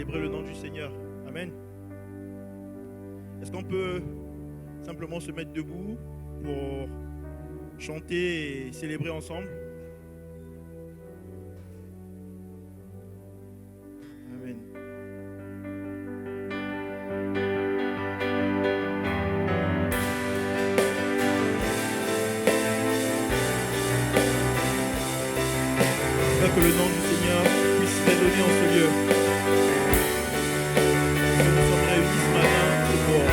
célébrer le nom du Seigneur. Amen. Est-ce qu'on peut simplement se mettre debout pour chanter et célébrer ensemble? Amen. Que le nom du Seigneur puisse résonner en ce lieu. Nous sommes réunis ce matin, c'est pour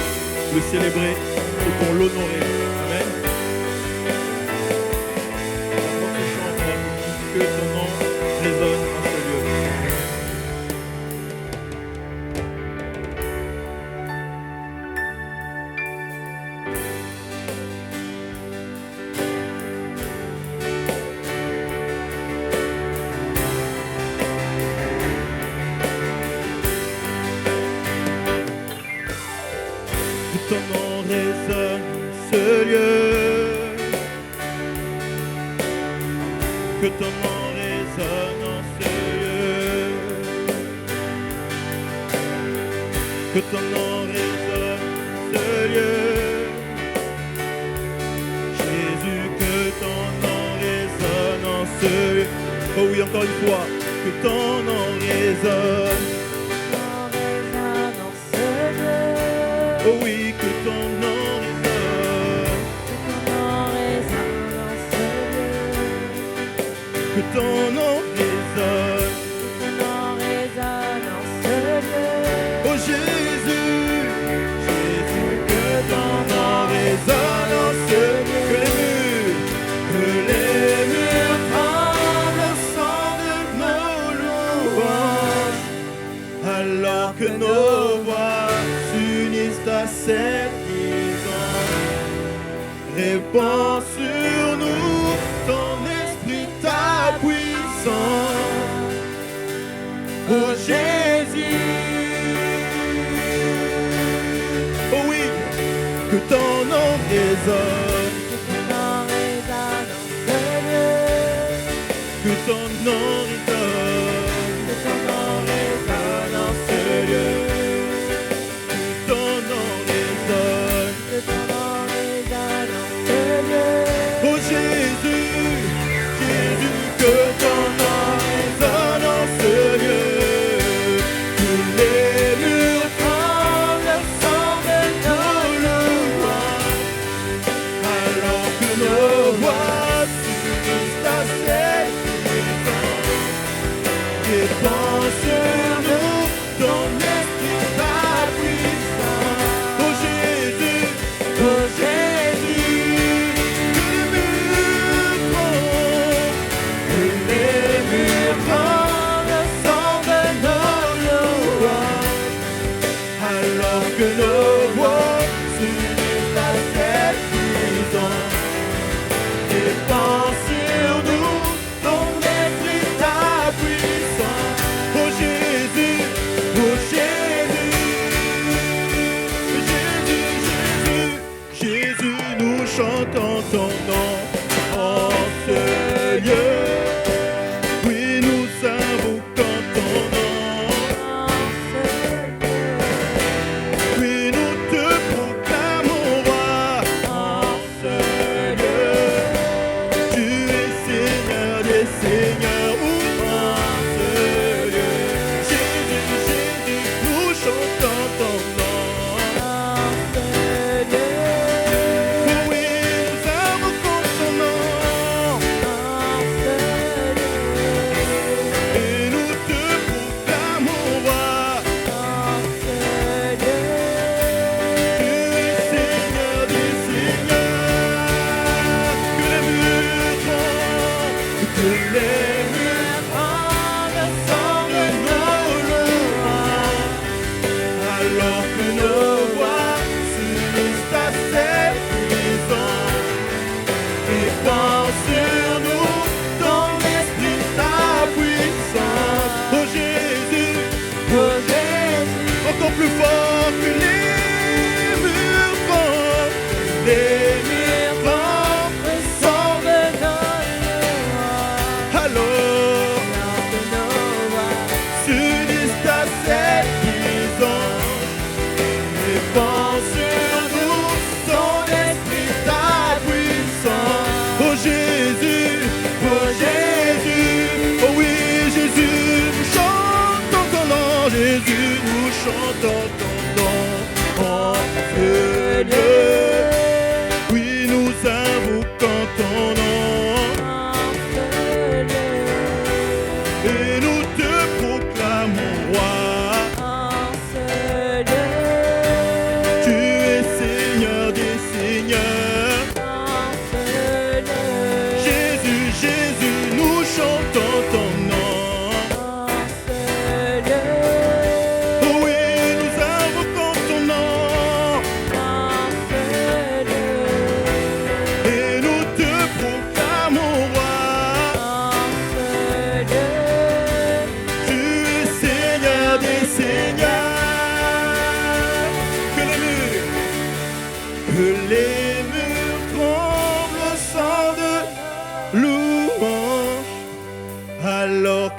le célébrer, c'est pour l'honorer. Amen. Avant que chante, que ton nom résonne en ce lieu. Ton nom résonne ce lieu, que ton nom résonne en ce lieu, que ton nom résonne ce lieu, Jésus, que ton nom résonne en ce lieu. Oh oui, encore une fois, que ton nom résonne. Oh oui, que ton nom résonne, que ton nom résonne, oh Jésus, Jésus, que ton nom résonne en ce lieu, que les murs tremblent au son de nos louanges, alors que nos voix s'unissent à cette licence. Répands sur nous ton esprit, ta puissance. Oh Jésus, oh oui, que ton nom résonne, que ton nom résonne, que ton nom résonne en ce lieu. Oh Jésus, Jésus, que ton nom résonne en ce lieu. Tous les murs tremblent au son de nos louanges, alors que nos voix s'unissent à cette puissance. Répands sur nous ton esprit, ta puissance. Oh Jésus, oh Jésus, que les murs tremblent au son de nos louanges, alors que nos voix s'unissent à cette puissance. Répands sur nous ton esprit, ta puissance. Oh Jésus, oh Jésus, Jésus, nous chantons ton nom en ce lieu. Oui, nous invoquons ton nom. Oui, nous te proclamons roi en ce lieu. Tu es Seigneur des Seigneurs en ce lieu. Jésus, Jésus, nous chantons ton nom. Oui, nous invoquons ton nom. S'unissent à cette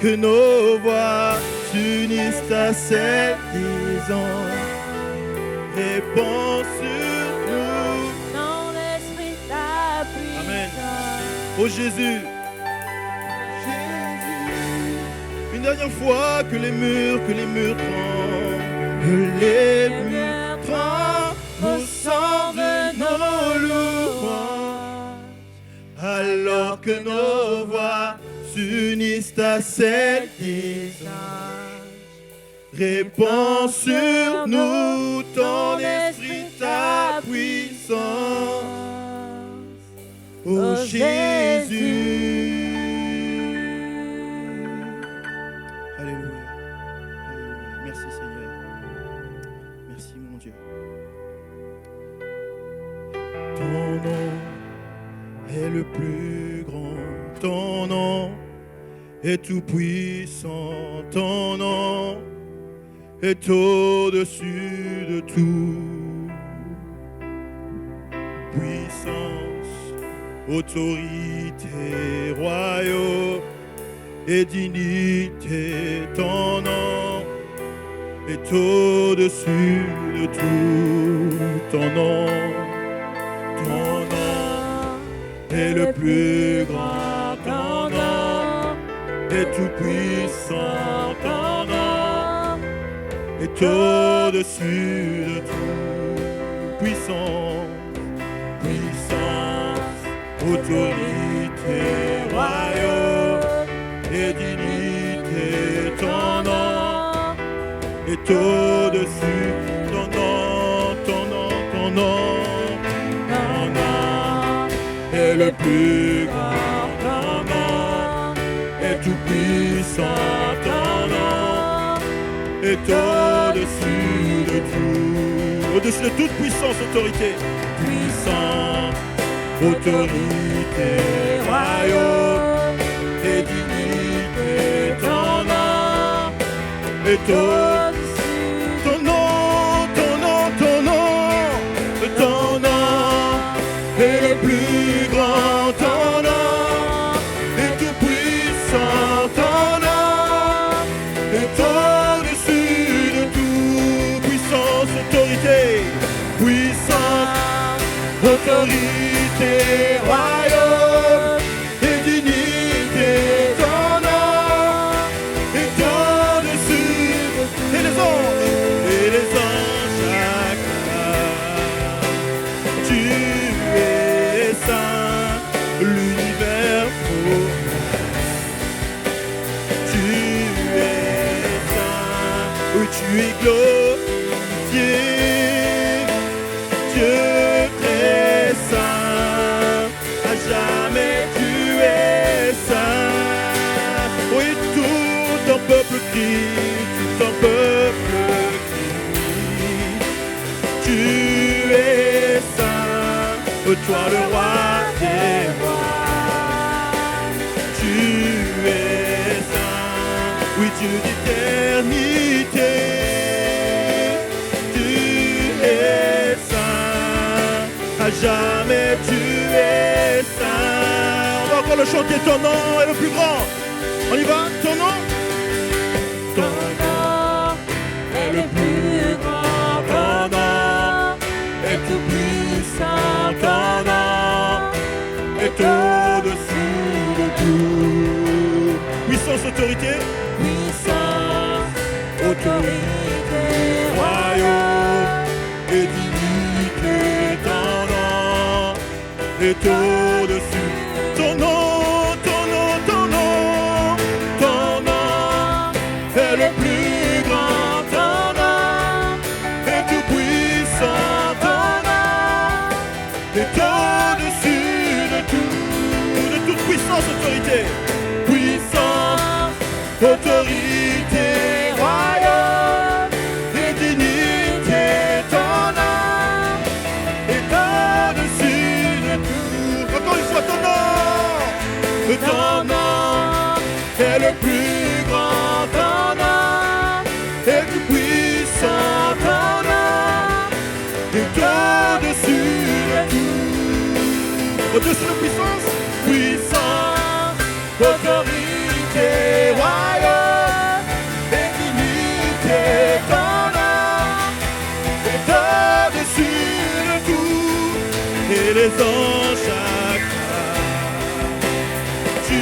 que nos voix s'unissent à celles des anges. Répands sur nous ton esprit, ta puissance. Amen. Oh Jésus, une dernière fois que les murs tremblent, que les murs tremblent au son de nos louanges, alors que nos voix s'unissent à celles des anges. Répands sur nous ton esprit, ta puissance, ô Jésus. Alléluia. Alléluia. Merci Seigneur. Merci mon Dieu. Ton nom est le plus grand, ton nom est tout puissant, ton nom est au-dessus de tout. Puissance, autorité, royaume et dignité, ton nom est au-dessus de tout. Ton nom est le plus grand, ton nom est tout puissant, ton nom est au-dessus de tout. Puissance, autorité, royaume et dignité, ton nom est au-dessus. Ton nom est le plus grand, ton nom est tout puissant, ton nom est au-dessus de tout. Au-dessus de toute puissance, autorité. Puissance, autorité, royaume et dignité, ton nom est au-dessus. Ton nom est le plus grand, ton nom est tout puissant, ton nom est au-dessus de tout. Puissance, autorité, autorité, royaume et dignité, ton nom est au-dessus de tout. Et les anges acclament. Tu es saint, l'univers proclame. Tu es saint, oui tu es glorifié. Jamais tu es saint. Oui, tout un peuple crie, tout un peuple crie. Tu es saint, toi le roi des rois. Tu es saint, oui, Dieu d'éternité. Tu es saint, à jamais tu es saint. On va encore le chanter, ton nom est le plus grand. On y va, ton nom. Ton nom est le plus grand, ton nom est tout puissant, ton nom est au-dessus de tout. Puissance, autorité. Puissance, autorité, royaume et dignité, ton nom est au-dessus. Ton nom est le plus grand, ton nom est tout puissant, ton nom est au-dessus de tout, de toute puissance, autorité. Puissance, autorité, royaume et dignité, ton nom est au-dessus de tout. Encore une fois, ton nom est le plus grand, ton nom est tout puissant, ton nom est au-dessus de tout. Au-dessus de puissance, puissance, autorité, royaume. dans chaque pas. Tu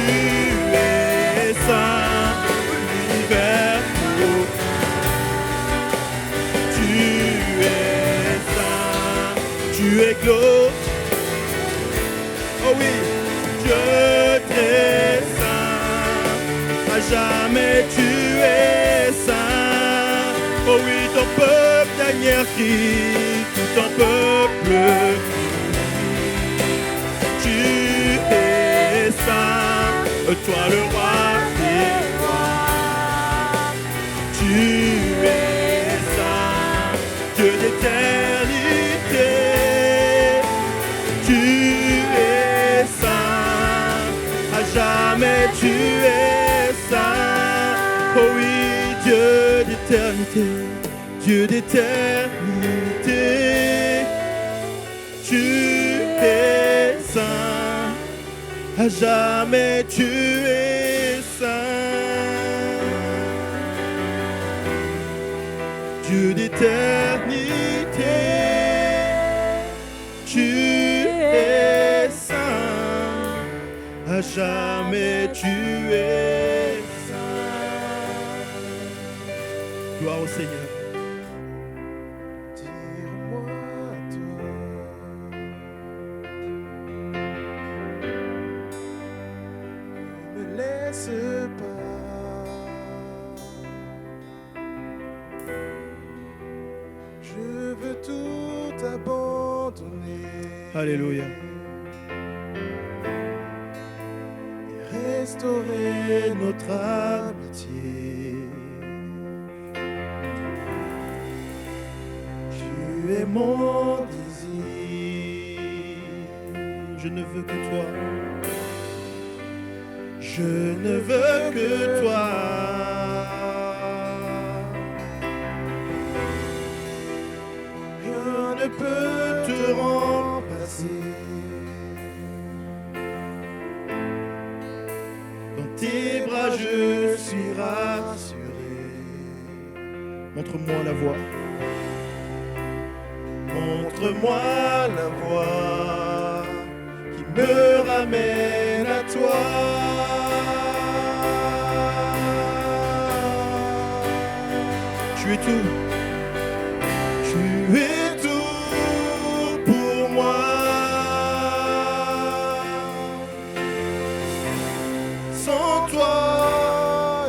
es saint, l'univers proclame. Tu es saint, tu es glorieux. Oh oui, Dieu très saint, à jamais tu es saint. Oh oui, ton peuple dernière crie, tout ton peuple crie. Tu es saint, toi le roi des rois. Tu es saint, Dieu d'éternité. Tu es saint, à jamais tu es saint. Oh oui, Dieu d'éternité, Dieu d'éternité. Tu es saint, à jamais tu es saint. Dieu d'éternité, tu es saint, à jamais tu es saint. Gloire au Seigneur. Tire-moi toi, ne me laisse pas. Je veux tout abandonner. Alléluia. Et restaurer notre amitié. Tu es mon désir. Je ne veux que toi. Je ne veux que toi. Rien ne peut te remplacer. Dans tes bras je suis rassuré. Montre-moi la voie. Montre-moi la voie qui me ramène à toi. Tu es tout. Tu es tout pour moi. Sans toi,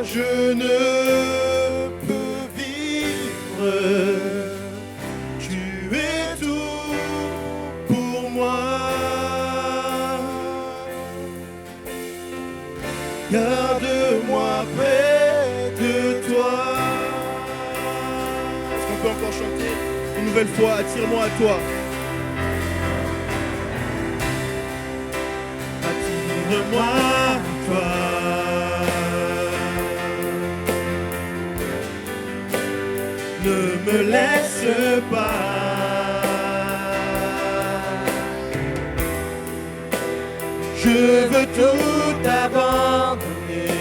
je ne peux vivre. Tu es tout pour moi. Garde-moi près de toi. Est-ce qu'on peut encore chanter une nouvelle fois? Attire-moi à toi. Attire-moi à toi. Ne me laisse pas. Je veux tout abandonner.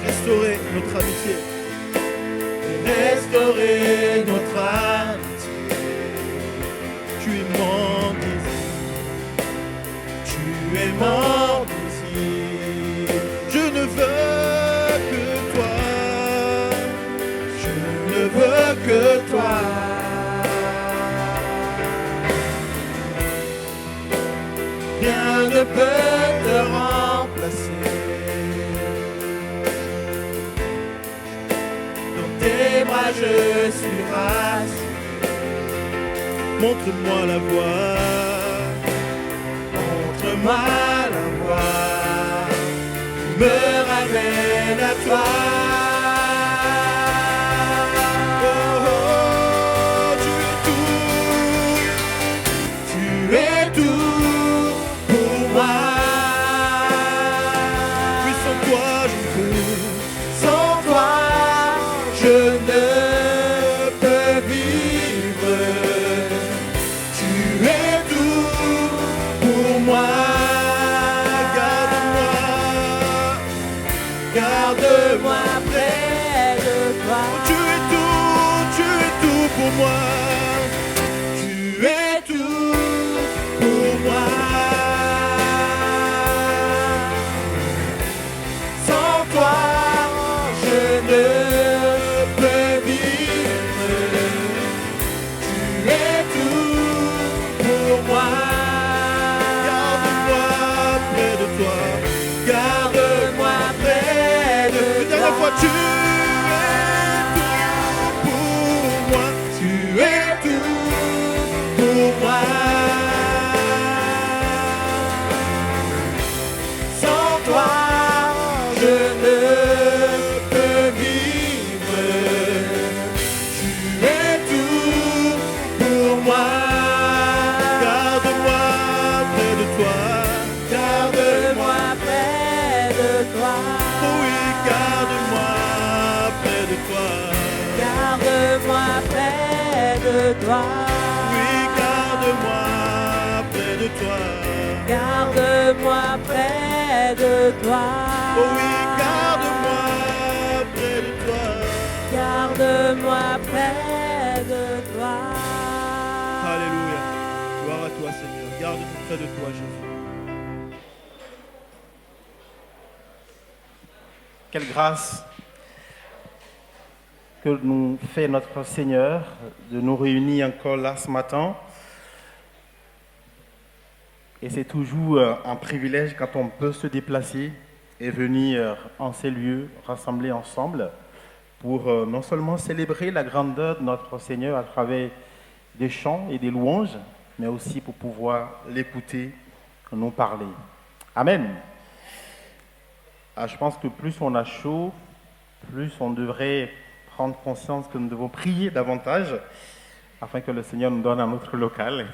Restaurer notre amitié. Restaurer notre amitié. Tu es mon désir. Tu es mon désir. Je ne veux que toi. Je ne veux que toi. Rien ne peut te remplacer. Dans tes bras je suis rassuré. Montre-moi la voie. Montre-moi la voie qui me ramène à toi. Oh, oh, tu es tout. Tu es tout pour moi. Puis sans toi, je ne peux. Sans toi, je ne peux vivre. Tu es tout pour moi. Garde-moi près de toi. Tu es tout pour moi. Tu es tout près de toi. Oui, garde-moi près de toi. Garde-moi près de toi. Oh oui, garde-moi près de toi. Garde-moi près de toi. Alléluia. Gloire à toi, Seigneur. Garde-nous près de toi, Jésus. Quelle grâce que nous fait notre Seigneur de nous réunir encore là ce matin. Et c'est toujours un privilège quand on peut se déplacer et venir en ces lieux, rassembler ensemble pour non seulement célébrer la grandeur de notre Seigneur à travers des chants et des louanges, mais aussi pour pouvoir l'écouter nous parler. Amen. Je pense que plus on a chaud, plus on devrait prendre conscience que nous devons prier davantage afin que le Seigneur nous donne un autre local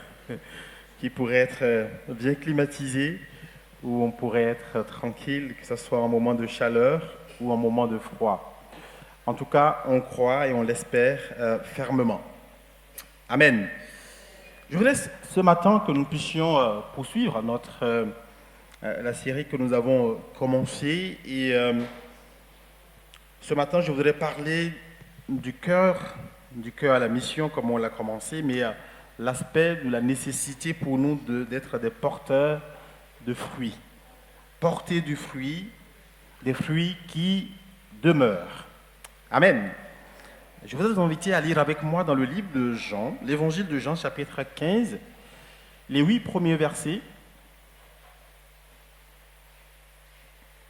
qui pourrait être bien climatisé, où on pourrait être tranquille, que ce soit un moment de chaleur ou un moment de froid. En tout cas, on croit et on l'espère fermement. Amen. Je voudrais ce matin que nous puissions poursuivre la série que nous avons commencée. Et ce matin, je voudrais parler du cœur à la mission, comme on l'a commencé, mais l'aspect de la nécessité pour nous d'être des porteurs de fruits. Porter du fruit, des fruits qui demeurent. Amen. Je voudrais vous inviter à lire avec moi dans le livre de Jean, l'évangile de Jean, chapitre 15, les 8 premiers versets.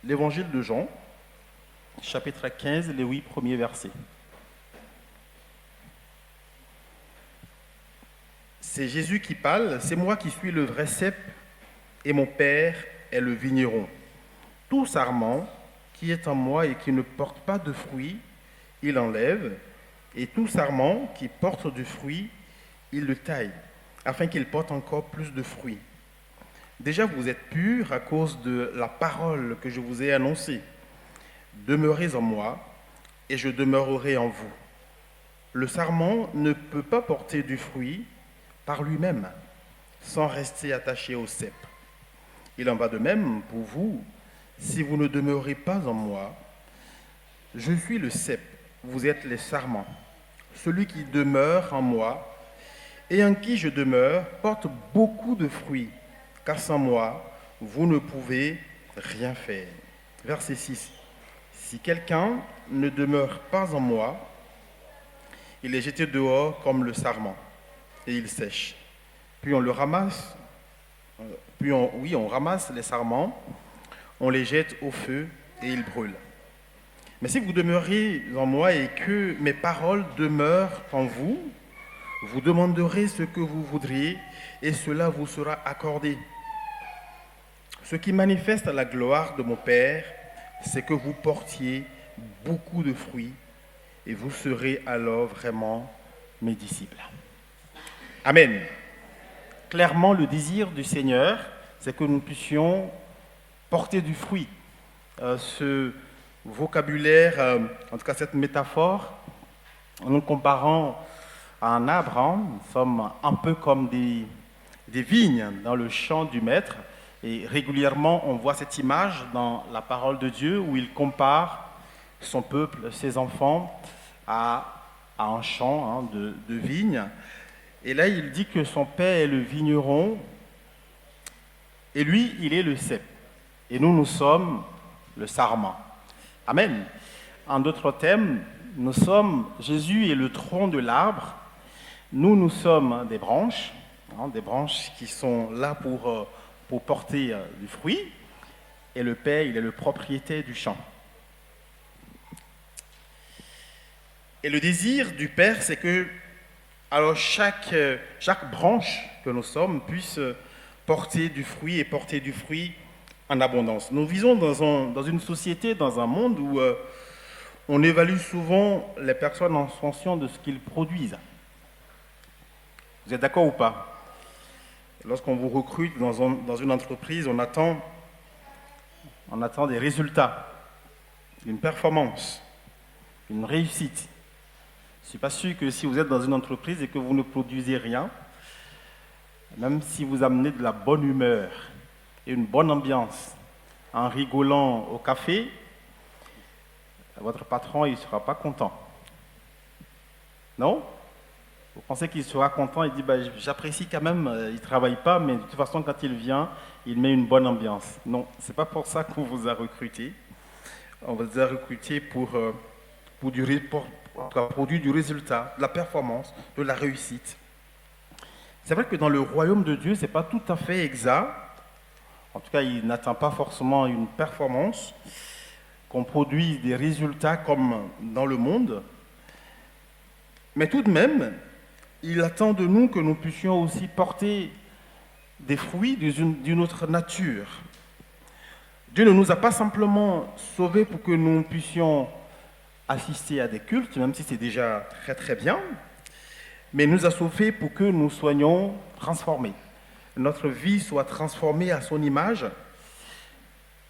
L'évangile de Jean, chapitre 15, les 8 premiers versets. C'est Jésus qui parle, c'est moi qui suis le vrai cep et mon Père est le vigneron. Tout sarment qui est en moi et qui ne porte pas de fruit, il enlève, et tout sarment qui porte du fruit, il le taille, afin qu'il porte encore plus de fruits. Déjà vous êtes purs à cause de la parole que je vous ai annoncée. Demeurez en moi, et je demeurerai en vous. Le sarment ne peut pas porter du fruit par lui-même, sans rester attaché au cep. Il en va de même pour vous, si vous ne demeurez pas en moi. Je suis le cep, vous êtes les sarments. Celui qui demeure en moi et en qui je demeure porte beaucoup de fruits, car sans moi, vous ne pouvez rien faire. Verset 6. Si quelqu'un ne demeure pas en moi, il est jeté dehors comme le sarment, et il sèche. Puis on le ramasse, on ramasse les sarments, on les jette au feu et ils brûlent. Mais si vous demeurez en moi et que mes paroles demeurent en vous, vous demanderez ce que vous voudriez et cela vous sera accordé. Ce qui manifeste la gloire de mon Père, c'est que vous portiez beaucoup de fruits et vous serez alors vraiment mes disciples. Amen. Clairement, le désir du Seigneur, c'est que nous puissions porter du fruit. Ce vocabulaire, en tout cas cette métaphore, en nous comparant à un arbre, nous sommes un peu comme des vignes dans le champ du maître. Et régulièrement, on voit cette image dans la parole de Dieu où il compare son peuple, ses enfants, à un champ de vignes. Et là, il dit que son père est le vigneron et lui, il est le cep. Et nous sommes le sarment. Amen. En d'autres termes, Jésus est le tronc de l'arbre. Nous sommes des branches qui sont là pour porter du fruit. Et le Père, il est le propriétaire du champ. Et le désir du Père, c'est que alors chaque branche que nous sommes puisse porter du fruit et porter du fruit en abondance. Nous vivons dans une société, dans un monde où on évalue souvent les personnes en fonction de ce qu'ils produisent. Vous êtes d'accord ou pas? Lorsqu'on vous recrute dans une entreprise, on attend des résultats, une performance, une réussite. Je ne suis pas sûr que si vous êtes dans une entreprise et que vous ne produisez rien, même si vous amenez de la bonne humeur et une bonne ambiance en rigolant au café, votre patron il ne sera pas content. Non? Vous pensez qu'il sera content, il dit j'apprécie quand même, il ne travaille pas, mais de toute façon quand il vient, il met une bonne ambiance. Non, ce n'est pas pour ça qu'on vous a recruté. On vous a recruté pour produire du résultat, de la performance, de la réussite. C'est vrai que dans le royaume de Dieu, ce n'est pas tout à fait exact. En tout cas, il n'attend pas forcément une performance, qu'on produise des résultats comme dans le monde. Mais tout de même, il attend de nous que nous puissions aussi porter des fruits d'une autre nature. Dieu ne nous a pas simplement sauvés pour que nous puissions assister à des cultes, même si c'est déjà très très bien, mais il nous a sauvés pour que nous soyons transformés. Notre vie soit transformée à son image,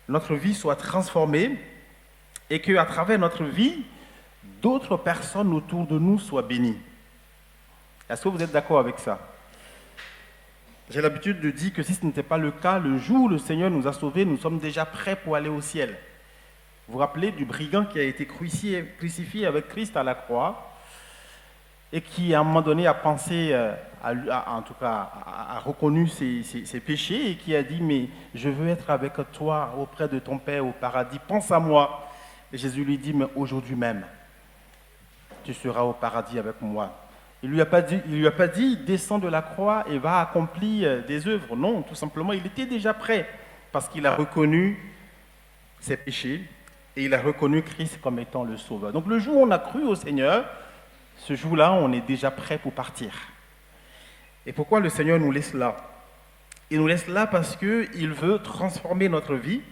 notre vie soit transformée et qu'à travers notre vie, d'autres personnes autour de nous soient bénies. Est-ce que vous êtes d'accord avec ça? J'ai l'habitude de dire que si ce n'était pas le cas, le jour où le Seigneur nous a sauvés, nous sommes déjà prêts pour aller au ciel. Vous vous rappelez du brigand qui a été crucifié avec Christ à la croix et qui, à un moment donné, a pensé, a reconnu ses péchés et qui a dit « Mais je veux être avec toi auprès de ton Père au paradis, pense à moi ». Et Jésus lui dit « Mais aujourd'hui même, tu seras au paradis avec moi ». Il lui a pas dit « Descends de la croix et va accomplir des œuvres ». Non, tout simplement, il était déjà prêt parce qu'il a reconnu ses péchés et il a reconnu Christ comme étant le Sauveur. Donc le jour où on a cru au Seigneur, ce jour-là, on est déjà prêt pour partir. Et pourquoi le Seigneur nous laisse là? Il nous laisse là parce qu'il veut transformer notre vie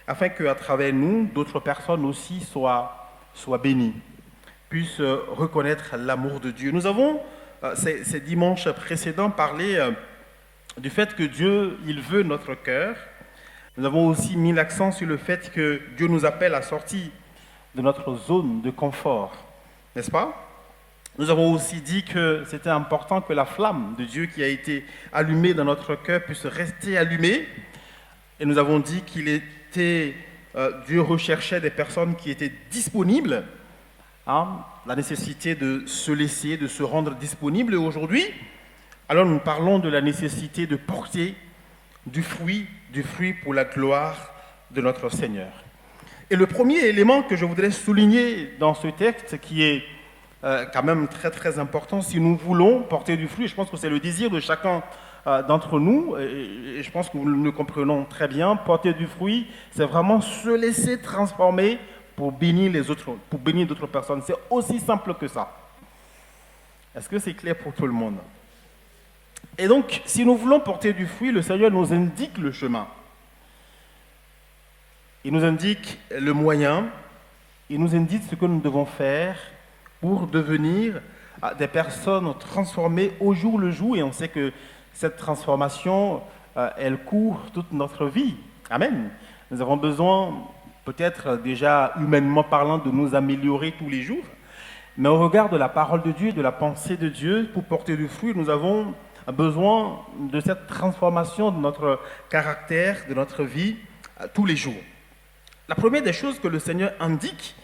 afin qu'à travers nous, d'autres personnes aussi soient bénies, puissent reconnaître l'amour de Dieu. Nous avons, ces dimanches précédents, parlé du fait que Dieu, il veut notre cœur. Nous avons aussi mis l'accent sur le fait que Dieu nous appelle à sortir de notre zone de confort, n'est-ce pas? Nous avons aussi dit que c'était important que la flamme de Dieu qui a été allumée dans notre cœur puisse rester allumée. Et nous avons dit Dieu recherchait des personnes qui étaient disponibles. La nécessité de se laisser, de se rendre disponible. Et aujourd'hui, alors nous parlons de la nécessité de porter du fruit pour la gloire de notre Seigneur. Et le premier élément que je voudrais souligner dans ce texte, qui est quand même très très important, si nous voulons porter du fruit, je pense que c'est le désir de chacun d'entre nous, et je pense que nous le comprenons très bien, porter du fruit, c'est vraiment se laisser transformer pour bénir les autres, pour bénir d'autres personnes. C'est aussi simple que ça. Est-ce que c'est clair pour tout le monde? Et donc, si nous voulons porter du fruit, le Seigneur nous indique le chemin. Il nous indique le moyen, il nous indique ce que nous devons faire pour devenir des personnes transformées au jour le jour. Et on sait que cette transformation, elle court toute notre vie. Amen. Nous avons besoin, peut-être déjà humainement parlant, de nous améliorer tous les jours. Mais au regard de la parole de Dieu et de la pensée de Dieu, pour porter du fruit, nous avons besoin de cette transformation de notre caractère, de notre vie, tous les jours. La première des choses que le Seigneur indique,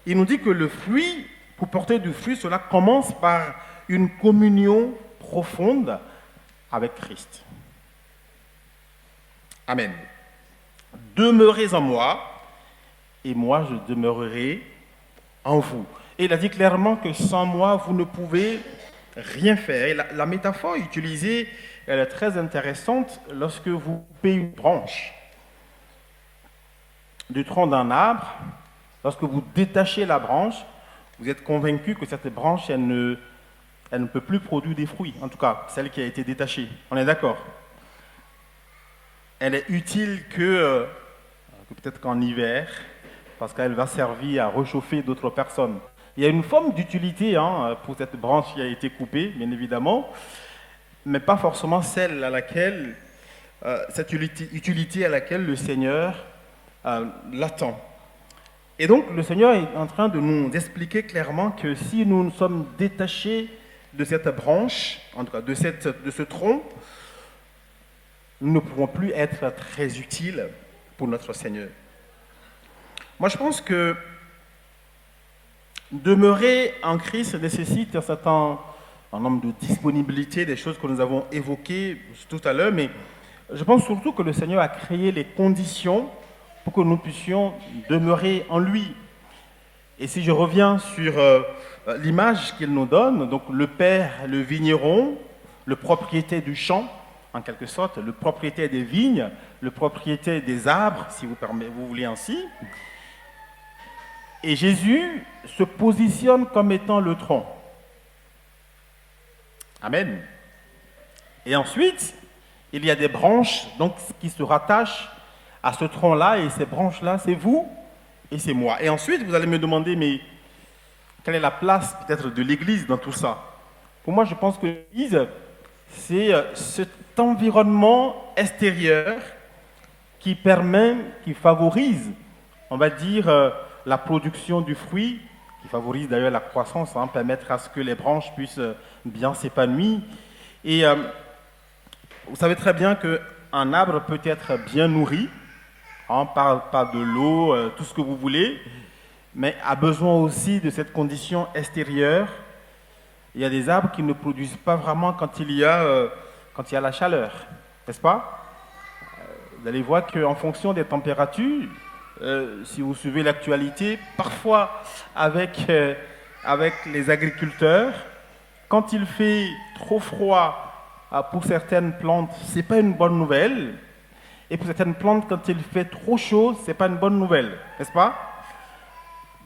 il nous dit que le fruit, pour porter du fruit, cela commence par une communion profonde avec Christ. Amen. Demeurez en moi, et moi je demeurerai en vous. Et il a dit clairement que sans moi, vous ne pouvez rien faire. Et la métaphore utilisée, elle est très intéressante lorsque vous coupez une branche du tronc d'un arbre. Lorsque vous détachez la branche, vous êtes convaincu que cette branche, elle ne peut plus produire des fruits. En tout cas, celle qui a été détachée. On est d'accord? Elle est utile que peut-être qu'en hiver, parce qu'elle va servir à réchauffer d'autres personnes. Il y a une forme d'utilité pour cette branche qui a été coupée, bien évidemment, mais pas forcément celle à laquelle, cette utilité à laquelle le Seigneur l'attend. Et donc, le Seigneur est en train de nous expliquer clairement que si nous nous sommes détachés de cette branche, en tout cas de ce tronc, nous ne pourrons plus être très utiles pour notre Seigneur. Moi, je pense que demeurer en Christ nécessite un certain nombre de disponibilité, des choses que nous avons évoquées tout à l'heure, mais je pense surtout que le Seigneur a créé les conditions pour que nous puissions demeurer en lui. Et si je reviens sur l'image qu'il nous donne, donc le père, le vigneron, le propriétaire du champ, en quelque sorte, le propriétaire des vignes, le propriétaire des arbres, si vous voulez ainsi. Et Jésus se positionne comme étant le tronc. Amen. Et ensuite, il y a des branches donc, qui se rattachent à ce tronc-là, et ces branches-là, c'est vous et c'est moi. Et ensuite, vous allez me demander, mais quelle est la place peut-être de l'Église dans tout ça? Pour moi, je pense que l'Église, c'est cet environnement extérieur qui permet, qui favorise, on va dire, la production du fruit, qui favorise d'ailleurs la croissance, permettre à ce que les branches puissent bien s'épanouir. Et vous savez très bien qu'un arbre peut être bien nourri, par de l'eau, tout ce que vous voulez, mais a besoin aussi de cette condition extérieure. Il y a des arbres qui ne produisent pas vraiment quand il y a la chaleur, n'est-ce pas? Vous allez voir qu'en fonction des températures, si vous suivez l'actualité, parfois avec les agriculteurs, quand il fait trop froid pour certaines plantes, ce n'est pas une bonne nouvelle. Et pour certaines plantes, quand il fait trop chaud, ce n'est pas une bonne nouvelle, n'est-ce pas?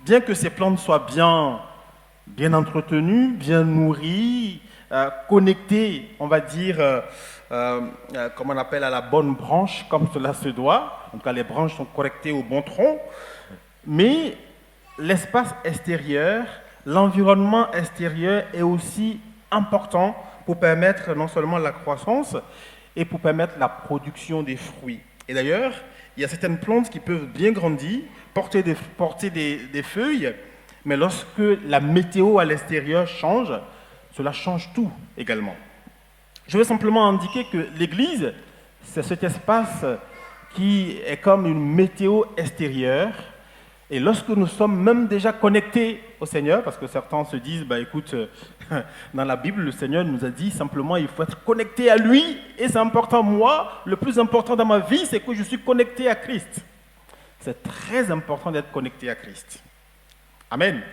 Bien que ces plantes soient bien entretenues, bien nourries, connectées, on va dire, comme on appelle à la bonne branche, comme cela se doit. En tout cas, les branches sont connectées au bon tronc. Mais l'espace extérieur, l'environnement extérieur est aussi important pour permettre non seulement la croissance, et pour permettre la production des fruits. Et d'ailleurs, il y a certaines plantes qui peuvent bien grandir, porter des feuilles, mais lorsque la météo à l'extérieur change, cela change tout également. Je veux simplement indiquer que l'Église, c'est cet espace qui est comme une météo extérieure. Et lorsque nous sommes même déjà connectés au Seigneur, parce que certains se disent, écoute, dans la Bible, le Seigneur nous a dit simplement, il faut être connecté à lui, et c'est important. Moi, le plus important dans ma vie, c'est que je suis connecté à Christ. C'est très important d'être connecté à Christ. Amen.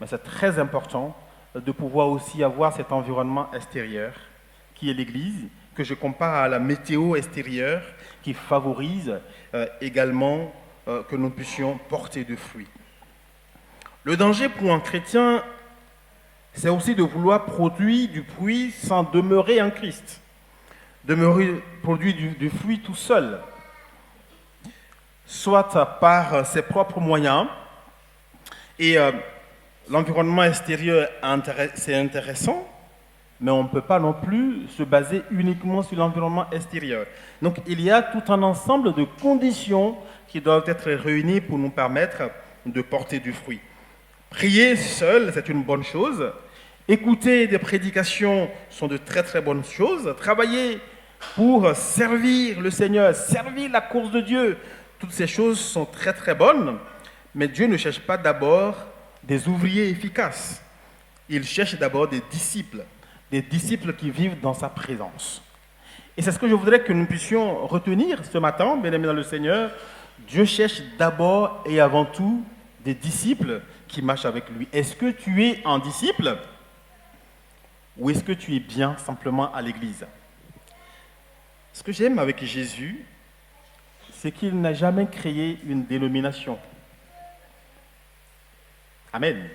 Mais c'est très important de pouvoir aussi avoir cet environnement extérieur, qui est l'Église, que je compare à la météo extérieure, qui favorise également que nous puissions porter de fruits. Le danger pour un chrétien, c'est aussi de vouloir produire du fruit sans demeurer en Christ. Produire du fruit tout seul, soit par ses propres moyens. Et l'environnement extérieur, c'est intéressant, mais on ne peut pas non plus se baser uniquement sur l'environnement extérieur. Donc il y a tout un ensemble de conditions qui doivent être réunies pour nous permettre de porter du fruit. Prier seul, c'est une bonne chose. Écouter des prédications sont de très très bonnes choses. Travailler pour servir le Seigneur, servir la cause de Dieu, toutes ces choses sont très très bonnes. Mais Dieu ne cherche pas d'abord des ouvriers efficaces. Il cherche d'abord des disciples qui vivent dans sa présence. Et c'est ce que je voudrais que nous puissions retenir ce matin, bien-aimés dans le Seigneur. Dieu cherche d'abord et avant tout des disciples qui marchent avec lui. Est-ce que tu es un disciple ou est-ce que tu es bien simplement à l'église? Ce que j'aime avec Jésus, c'est qu'il n'a jamais créé une dénomination. Amen.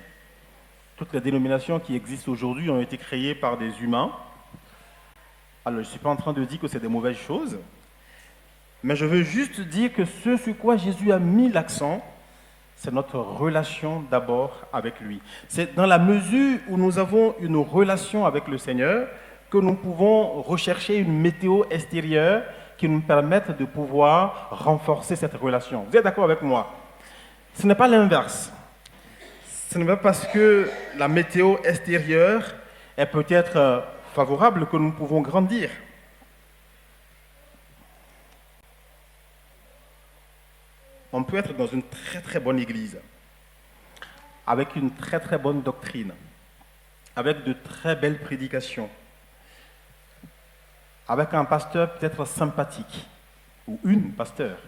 Toutes les dénominations qui existent aujourd'hui ont été créées par des humains. Alors, je ne suis pas en train de dire que c'est des mauvaises choses, mais je veux juste dire que ce sur quoi Jésus a mis l'accent, c'est notre relation d'abord avec lui. C'est dans la mesure où nous avons une relation avec le Seigneur que nous pouvons rechercher une météo extérieure qui nous permette de pouvoir renforcer cette relation. Vous êtes d'accord avec moi? Ce n'est pas l'inverse. Ce n'est pas parce que la météo extérieure est peut-être favorable que nous pouvons grandir. On peut être dans une très très bonne église, avec une très très bonne doctrine, avec de très belles prédications, avec un pasteur peut-être sympathique, ou une pasteur,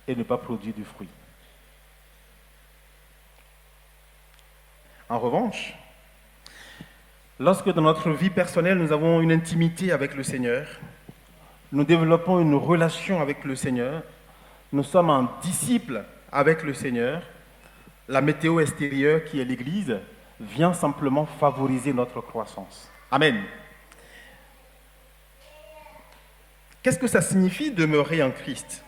et ne pas produire du fruit. En revanche, lorsque dans notre vie personnelle, nous avons une intimité avec le Seigneur, nous développons une relation avec le Seigneur, nous sommes un disciple avec le Seigneur, la météo extérieure qui est l'Église vient simplement favoriser notre croissance. Amen. Qu'est-ce que ça signifie demeurer en Christ ?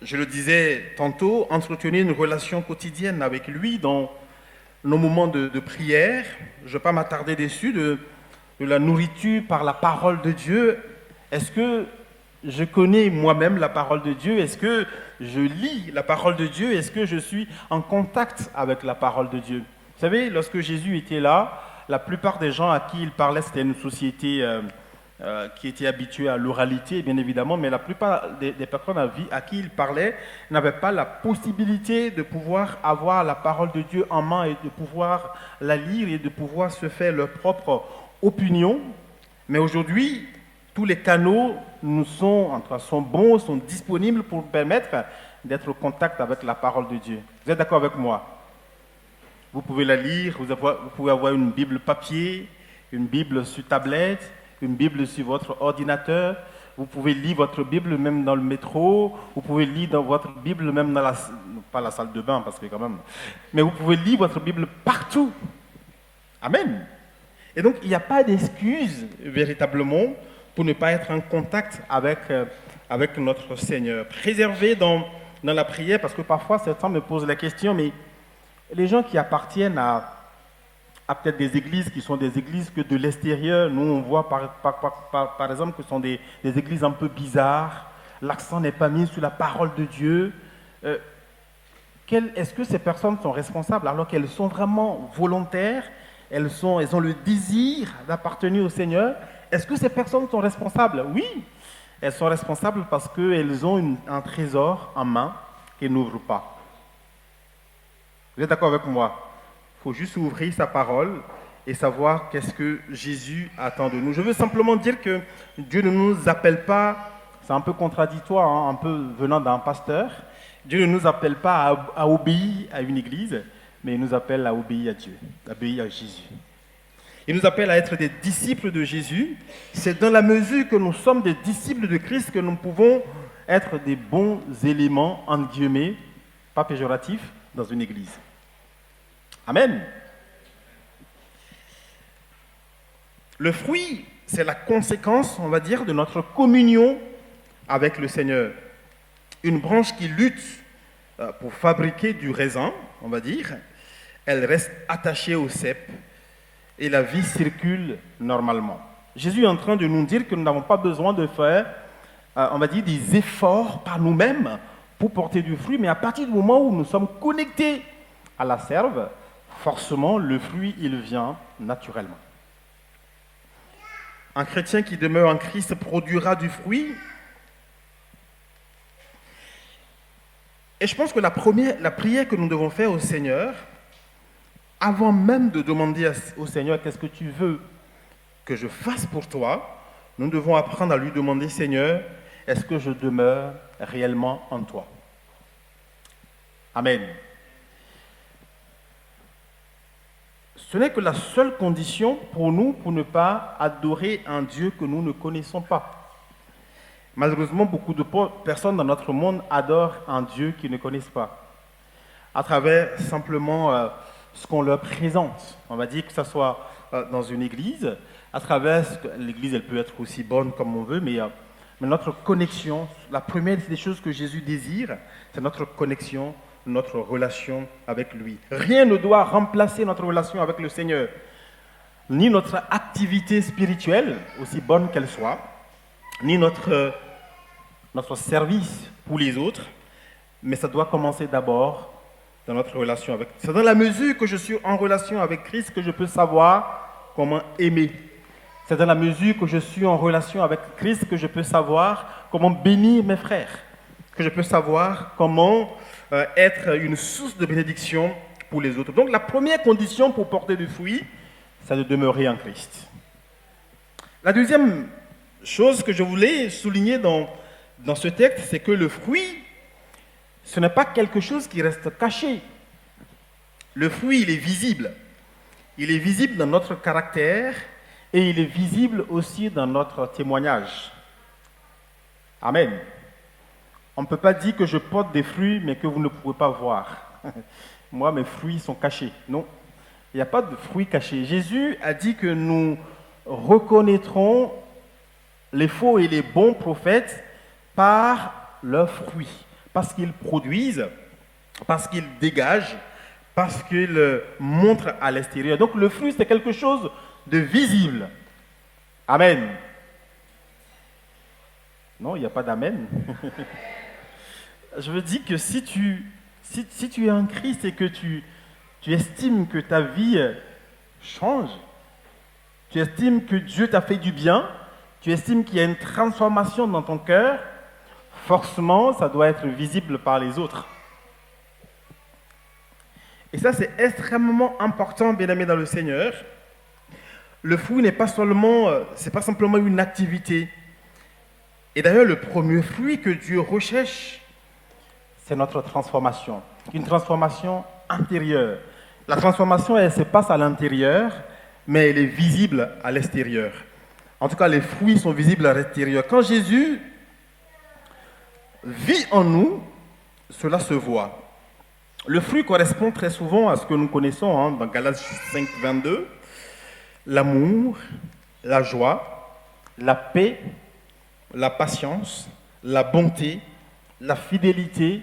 Je le disais tantôt, entretenir une relation quotidienne avec lui dans nos moments de prière. Je ne vais pas m'attarder dessus, de la nourriture par la parole de Dieu. Est-ce que je connais moi-même la parole de Dieu? Est-ce que je lis la parole de Dieu? Est-ce que je suis en contact avec la parole de Dieu? Vous savez, lorsque Jésus était là, la plupart des gens à qui il parlait, c'était une société qui était habituée à l'oralité, bien évidemment, mais la plupart des personnes à qui il parlait n'avaient pas la possibilité de pouvoir avoir la parole de Dieu en main et de pouvoir la lire et de pouvoir se faire leur propre opinion. Mais aujourd'hui, tous les canaux sont bons, sont disponibles pour nous permettre d'être au contact avec la parole de Dieu. Vous êtes d'accord avec moi? Vous pouvez la lire, vous pouvez avoir une Bible papier, une Bible sur tablette, une Bible sur votre ordinateur. Vous pouvez lire votre Bible même dans le métro. Vous pouvez lire dans votre Bible même dans pas la salle de bain, parce que quand même. Mais vous pouvez lire votre Bible partout. Amen. Et donc, il n'y a pas d'excuse véritablement pour ne pas être en contact avec notre Seigneur. Préserver dans la prière, parce que parfois certains me posent la question, mais les gens qui appartiennent à peut-être des églises qui sont des églises que de l'extérieur, nous on voit par exemple que ce sont des églises un peu bizarres, l'accent n'est pas mis sur la parole de Dieu. Est-ce que ces personnes sont responsables alors qu'elles sont vraiment volontaires, elles ont le désir d'appartenir au Seigneur? Est-ce que ces personnes sont responsables? Oui, elles sont responsables parce qu'elles ont un trésor en main qu'elles n'ouvrent pas. Vous êtes d'accord avec moi? Il faut juste ouvrir sa parole et savoir qu'est-ce que Jésus attend de nous. Je veux simplement dire que Dieu ne nous appelle pas, c'est un peu contradictoire, hein, un peu venant d'un pasteur, Dieu ne nous appelle pas à obéir à une église, mais il nous appelle à obéir à Dieu, à obéir à Jésus. Il nous appelle à être des disciples de Jésus. C'est dans la mesure que nous sommes des disciples de Christ que nous pouvons être des bons éléments, entre guillemets, pas péjoratifs, dans une église. Amen. Le fruit, c'est la conséquence, on va dire, de notre communion avec le Seigneur. Une branche qui lutte pour fabriquer du raisin, on va dire, elle reste attachée au cep et la vie circule normalement. Jésus est en train de nous dire que nous n'avons pas besoin de faire, on va dire, des efforts par nous-mêmes pour porter du fruit, mais à partir du moment où nous sommes connectés à la serve, forcément, le fruit, il vient naturellement. Un chrétien qui demeure en Christ produira du fruit. Et je pense que la prière que nous devons faire au Seigneur, avant même de demander au Seigneur qu'est-ce que tu veux que je fasse pour toi, nous devons apprendre à lui demander, Seigneur, est-ce que je demeure réellement en toi? Amen. Ce n'est que la seule condition pour nous pour ne pas adorer un Dieu que nous ne connaissons pas. Malheureusement, beaucoup de personnes dans notre monde adorent un Dieu qu'ils ne connaissent pas, à travers simplement ce qu'on leur présente. On va dire que ce soit dans une église, à travers l'église, elle peut être aussi bonne comme on veut, mais notre connexion, la première des choses que Jésus désire, c'est notre connexion, notre relation avec lui. Rien ne doit remplacer notre relation avec le Seigneur, ni notre activité spirituelle, aussi bonne qu'elle soit, ni notre notre service pour les autres, mais ça doit commencer d'abord dans notre relation avec. C'est dans la mesure que je suis en relation avec Christ que je peux savoir comment aimer. C'est dans la mesure que je suis en relation avec Christ que je peux savoir comment bénir mes frères, que je peux savoir comment être une source de bénédiction pour les autres. Donc la première condition pour porter du fruit, c'est de demeurer en Christ. La deuxième chose que je voulais souligner dans ce texte, c'est que le fruit, ce n'est pas quelque chose qui reste caché. Le fruit, il est visible. Il est visible dans notre caractère et il est visible aussi dans notre témoignage. Amen. On ne peut pas dire que je porte des fruits, mais que vous ne pouvez pas voir. Moi, mes fruits sont cachés. Non, il n'y a pas de fruits cachés. Jésus a dit que nous reconnaîtrons les faux et les bons prophètes par leurs fruits, parce qu'ils produisent, parce qu'ils dégagent, parce qu'ils montrent à l'extérieur. Donc le fruit, c'est quelque chose de visible. Amen. Non, il n'y a pas d'amen. Je veux dire que si tu es en Christ et que tu estimes que ta vie change, tu estimes que Dieu t'a fait du bien, tu estimes qu'il y a une transformation dans ton cœur, forcément, ça doit être visible par les autres. Et ça, c'est extrêmement important, bien-aimés dans le Seigneur. Le fruit n'est pas simplement une activité. Et d'ailleurs, le premier fruit que Dieu recherche, c'est notre transformation. Une transformation intérieure. La transformation, elle se passe à l'intérieur, mais elle est visible à l'extérieur. En tout cas, les fruits sont visibles à l'extérieur. Quand Jésus vit en nous, cela se voit. Le fruit correspond très souvent à ce que nous connaissons dans Galates 5, 22. L'amour, la joie, la paix, la patience, la bonté, la fidélité,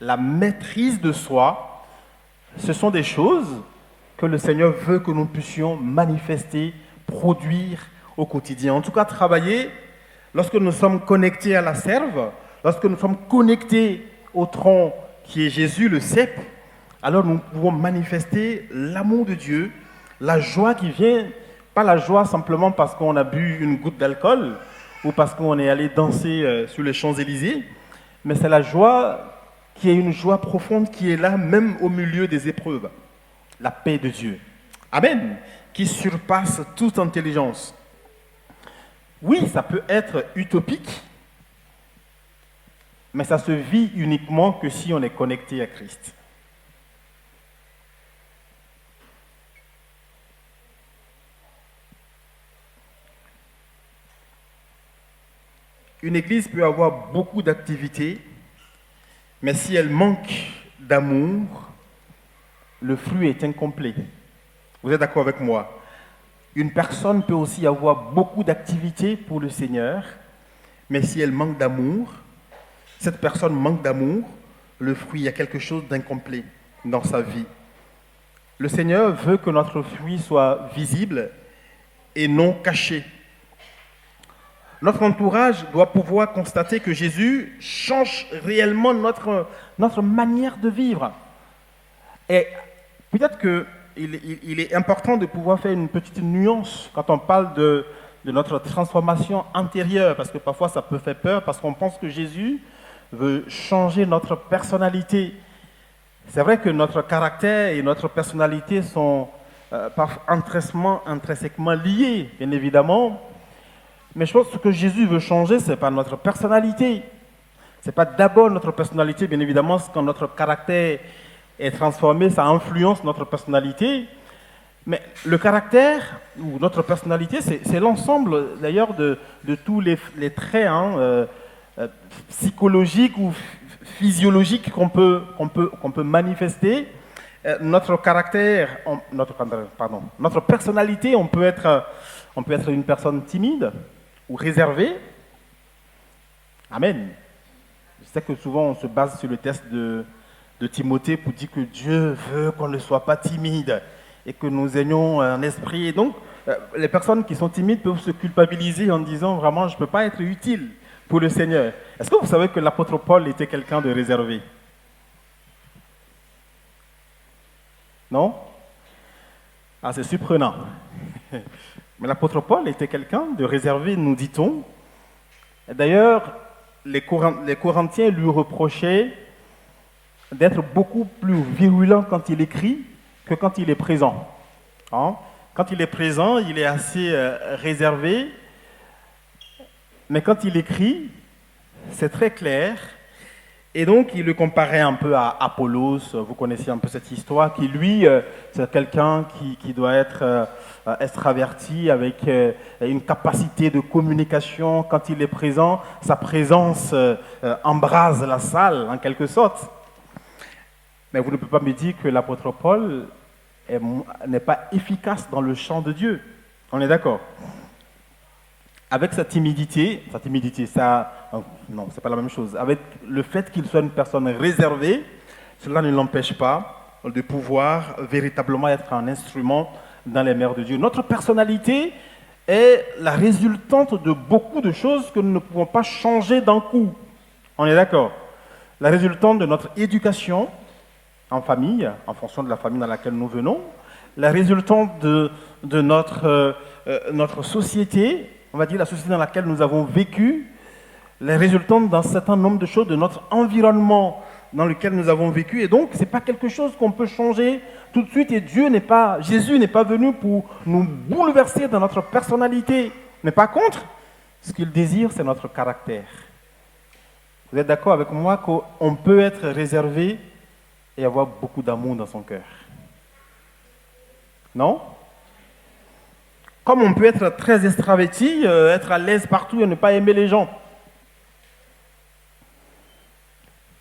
la maîtrise de soi. Ce sont des choses que le Seigneur veut que nous puissions manifester, produire au quotidien. En tout cas, travailler lorsque nous sommes connectés à la serve, lorsque nous sommes connectés au tronc qui est Jésus, le cep, alors nous pouvons manifester l'amour de Dieu, la joie qui vient, pas la joie simplement parce qu'on a bu une goutte d'alcool ou parce qu'on est allé danser sur les Champs-Élysées, mais c'est la joie qui est une joie profonde qui est là même au milieu des épreuves. La paix de Dieu. Amen. Qui surpasse toute intelligence. Oui, ça peut être utopique, mais ça se vit uniquement que si on est connecté à Christ. Une église peut avoir beaucoup d'activités, mais si elle manque d'amour, le fruit est incomplet. Vous êtes d'accord avec moi? Une personne peut aussi avoir beaucoup d'activités pour le Seigneur, mais si elle manque d'amour, cette personne manque d'amour, le fruit, il y a quelque chose d'incomplet dans sa vie. Le Seigneur veut que notre fruit soit visible et non caché. Notre entourage doit pouvoir constater que Jésus change réellement notre manière de vivre. Et peut-être qu'il est important de pouvoir faire une petite nuance quand on parle de notre transformation intérieure, parce que parfois ça peut faire peur, parce qu'on pense que Jésus veut changer notre personnalité. C'est vrai que notre caractère et notre personnalité sont intrinsèquement liés, bien évidemment. Mais je pense que ce que Jésus veut changer, ce n'est pas notre personnalité. Ce n'est pas d'abord notre personnalité, bien évidemment, quand notre caractère est transformé, ça influence notre personnalité. Mais le caractère ou notre personnalité, c'est l'ensemble d'ailleurs de tous les traits psychologiques ou physiologiques qu'on peut manifester. Notre caractère, notre personnalité, on peut être une personne timide ou réservée. Amen. Je sais que souvent on se base sur le test de Timothée pour dire que Dieu veut qu'on ne soit pas timide et que nous ayons un esprit. Et donc, les personnes qui sont timides peuvent se culpabiliser en disant vraiment, je ne peux pas être utile pour le Seigneur. Est-ce que vous savez que l'apôtre Paul était quelqu'un de réservé? Non? Ah, c'est surprenant. Mais l'apôtre Paul était quelqu'un de réservé, nous dit-on. D'ailleurs, les Corinthiens lui reprochaient d'être beaucoup plus virulent quand il écrit que quand il est présent. Hein? Quand il est présent, il est assez réservé, mais quand il écrit, c'est très clair. Et donc, il le comparait un peu à Apollos, vous connaissez un peu cette histoire, qui lui, c'est quelqu'un qui doit être extraverti, avec une capacité de communication. Quand il est présent, sa présence embrase la salle, en quelque sorte. Mais vous ne pouvez pas me dire que l'apôtre Paul n'est pas efficace dans le champ de Dieu. On est d'accord? Avec sa timidité, non, c'est pas la même chose. Avec le fait qu'il soit une personne réservée, cela ne l'empêche pas de pouvoir véritablement être un instrument dans les mains de Dieu. Notre personnalité est la résultante de beaucoup de choses que nous ne pouvons pas changer d'un coup. On est d'accord? La résultante de notre éducation en famille, en fonction de la famille dans laquelle nous venons, la résultante de notre société, on va dire la société dans laquelle nous avons vécu, les résultantes d'un certain nombre de choses de notre environnement dans lequel nous avons vécu. Et donc, ce n'est pas quelque chose qu'on peut changer tout de suite. Et Jésus n'est pas venu pour nous bouleverser dans notre personnalité. Mais par contre, ce qu'il désire, c'est notre caractère. Vous êtes d'accord avec moi qu'on peut être réservé et avoir beaucoup d'amour dans son cœur? Non? Comme on peut être très extraverti, être à l'aise partout et ne pas aimer les gens.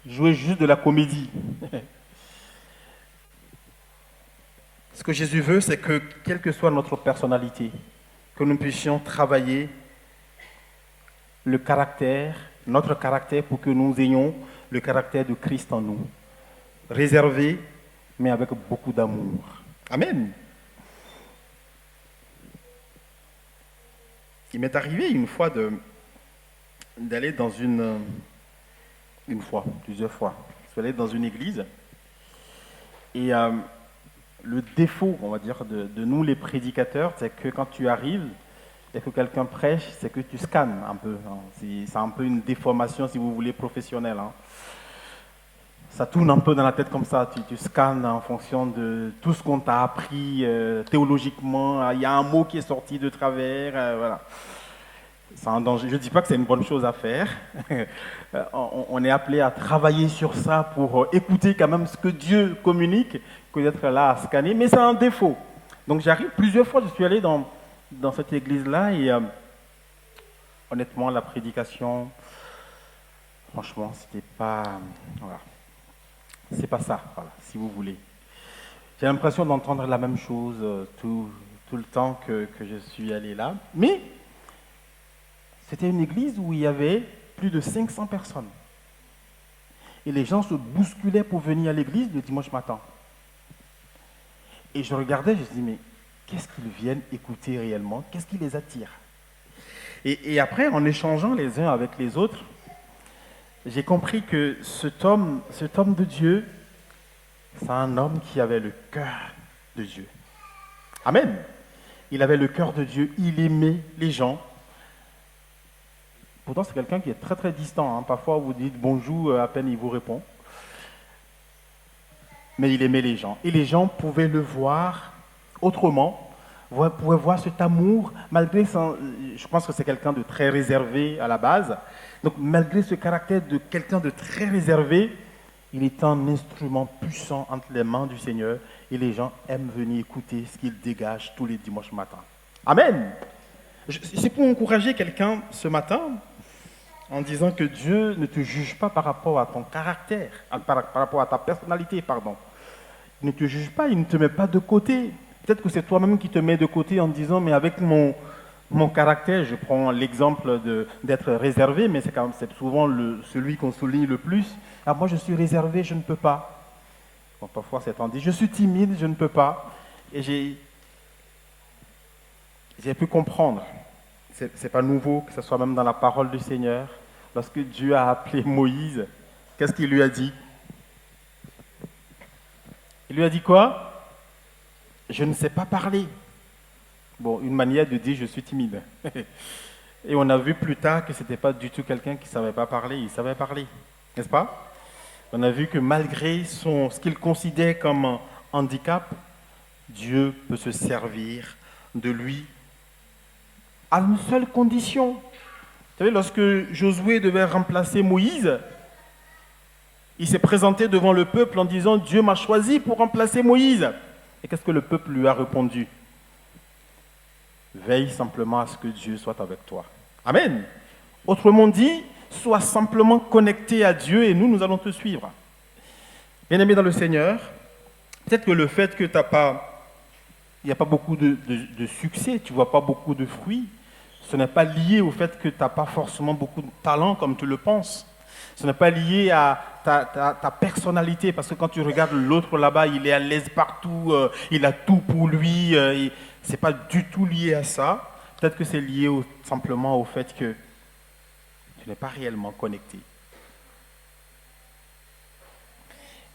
Jouer juste de la comédie. Ce que Jésus veut, c'est que, quelle que soit notre personnalité, que nous puissions travailler le caractère, notre caractère, pour que nous ayons le caractère de Christ en nous. Réservé, mais avec beaucoup d'amour. Amen. Il m'est arrivé une fois d'aller dans plusieurs fois. Je suis allé dans une église et le défaut, on va dire, de nous les prédicateurs, c'est que quand tu arrives et que quelqu'un prêche, c'est que tu scannes un peu. Hein. C'est un peu une déformation, si vous voulez, professionnelle. Hein. Ça tourne un peu dans la tête comme ça. Tu scannes en fonction de tout ce qu'on t'a appris théologiquement. Il y a un mot qui est sorti de travers. Voilà. C'est un danger. Je ne dis pas que c'est une bonne chose à faire. On est appelé à travailler sur ça pour écouter quand même ce que Dieu communique, que d'être là à scanner. Mais c'est un défaut. Donc j'arrive plusieurs fois, je suis allé dans cette église-là et honnêtement, la prédication, franchement, c'était pas... Voilà. C'est pas ça, voilà, si vous voulez. J'ai l'impression d'entendre la même chose tout le temps que je suis allé là. Mais c'était une église où il y avait plus de 500 personnes. Et les gens se bousculaient pour venir à l'église le dimanche matin. Et je regardais, je me dis, mais qu'est-ce qu'ils viennent écouter réellement? Qu'est-ce qui les attire? Et après, en échangeant les uns avec les autres, j'ai compris que cet homme de Dieu, c'est un homme qui avait le cœur de Dieu. Amen. Il avait le cœur de Dieu, il aimait les gens. Pourtant, c'est quelqu'un qui est très très distant. Hein. Parfois, vous dites bonjour, à peine il vous répond. Mais il aimait les gens. Et les gens pouvaient le voir autrement, pouvaient voir cet amour, malgré son... Je pense que c'est quelqu'un de très réservé à la base. Donc, malgré ce caractère de quelqu'un de très réservé, il est un instrument puissant entre les mains du Seigneur et les gens aiment venir écouter ce qu'il dégage tous les dimanches matins. Amen. C'est pour encourager quelqu'un ce matin en disant que Dieu ne te juge pas par rapport à ton caractère, par rapport à ta personnalité, pardon. Il ne te juge pas, il ne te met pas de côté. Peut-être que c'est toi-même qui te mets de côté en disant, mais avec mon caractère, je prends l'exemple d'être réservé, mais c'est souvent celui qu'on souligne le plus. Ah, moi, je suis réservé, je ne peux pas. Bon, parfois, c'est dit, je suis timide, je ne peux pas. Et j'ai pu comprendre. C'est pas nouveau, que ce soit même dans la parole du Seigneur, lorsque Dieu a appelé Moïse, qu'est-ce qu'il lui a dit? Il lui a dit quoi? Je ne sais pas parler. Bon, une manière de dire je suis timide. Et on a vu plus tard que ce n'était pas du tout quelqu'un qui ne savait pas parler, il savait parler, n'est-ce pas? On a vu que malgré ce qu'il considère comme un handicap, Dieu peut se servir de lui à une seule condition. Vous savez, lorsque Josué devait remplacer Moïse, il s'est présenté devant le peuple en disant « Dieu m'a choisi pour remplacer Moïse ». Et qu'est-ce que le peuple lui a répondu? Veille simplement à ce que Dieu soit avec toi. Amen. Autrement dit, sois simplement connecté à Dieu et nous allons te suivre. Bien-aimé dans le Seigneur, peut-être que le fait que il n'y a pas beaucoup de succès, tu ne vois pas beaucoup de fruits, ce n'est pas lié au fait que tu n'as pas forcément beaucoup de talent comme tu le penses. Ce n'est pas lié à ta personnalité, parce que quand tu regardes l'autre là-bas, il est à l'aise partout, il a tout pour lui. Ce n'est pas du tout lié à ça. Peut-être que c'est lié simplement au fait que tu n'es pas réellement connecté.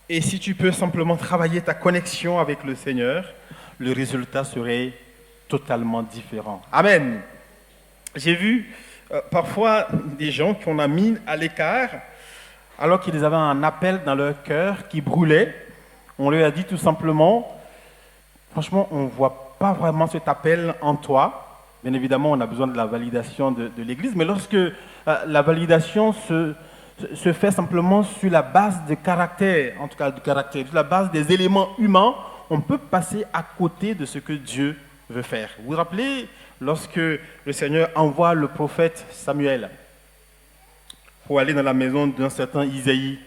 Et si tu peux simplement travailler ta connexion avec le Seigneur, le résultat serait totalement différent. Amen. J'ai vu parfois des gens qu'on a mis à l'écart alors qu'ils avaient un appel dans leur cœur qui brûlait. On leur a dit tout simplement, franchement, on ne voit pas vraiment cet appel en toi. Bien évidemment, on a besoin de la validation de l'Église, mais lorsque la validation se fait simplement sur la base de caractère, en tout cas du caractère, sur la base des éléments humains, on peut passer à côté de ce que Dieu veut faire. Vous vous rappelez, lorsque le Seigneur envoie le prophète Samuel pour aller dans la maison d'un certain Isaïe,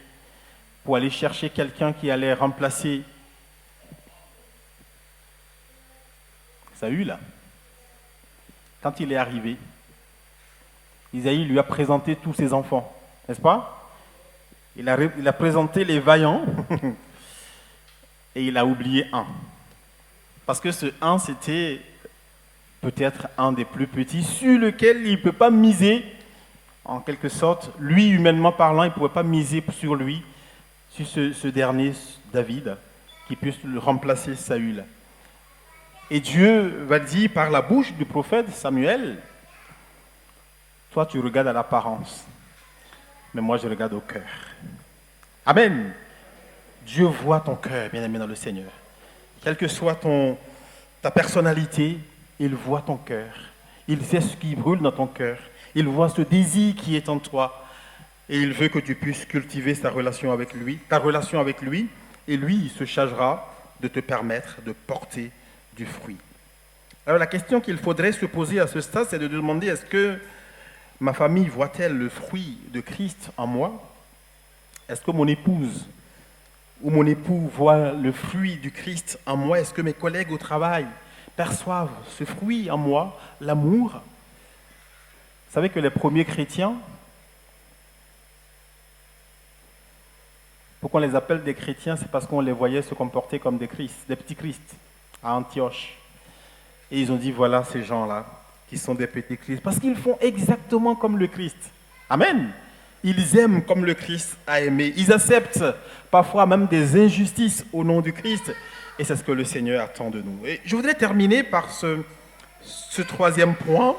pour aller chercher quelqu'un qui allait remplacer Saül. Quand il est arrivé, Isaïe lui a présenté tous ses enfants, n'est-ce pas? Il a présenté les vaillants et il a oublié un. Parce que ce un, c'était peut-être un des plus petits sur lequel il ne peut pas miser, en quelque sorte. Lui, humainement parlant, il ne pouvait pas miser sur lui, sur ce dernier, David, qui puisse le remplacer Saül. Et Dieu va dire par la bouche du prophète Samuel, toi tu regardes à l'apparence, mais moi je regarde au cœur. Amen. Dieu voit ton cœur, bien-aimé dans le Seigneur. Quelle que soit ta personnalité, il voit ton cœur. Il sait ce qui brûle dans ton cœur. Il voit ce désir qui est en toi. Et il veut que tu puisses cultiver ta relation avec lui. Et lui, il se chargera de te permettre de porter du fruit. Alors la question qu'il faudrait se poser à ce stade, c'est de demander, est-ce que ma famille voit-elle le fruit de Christ en moi? Est-ce que mon épouse ou mon époux voit le fruit du Christ en moi? Est-ce que mes collègues au travail perçoivent ce fruit en moi, l'amour? Vous savez que les premiers chrétiens, pourquoi on les appelle des chrétiens, c'est parce qu'on les voyait se comporter comme des petits Christ à Antioche. Et ils ont dit, voilà ces gens-là qui sont des petits Christ, parce qu'ils font exactement comme le Christ. Amen. Ils aiment comme le Christ a aimé. Ils acceptent parfois même des injustices au nom du Christ. Et c'est ce que le Seigneur attend de nous. Et je voudrais terminer par ce troisième point.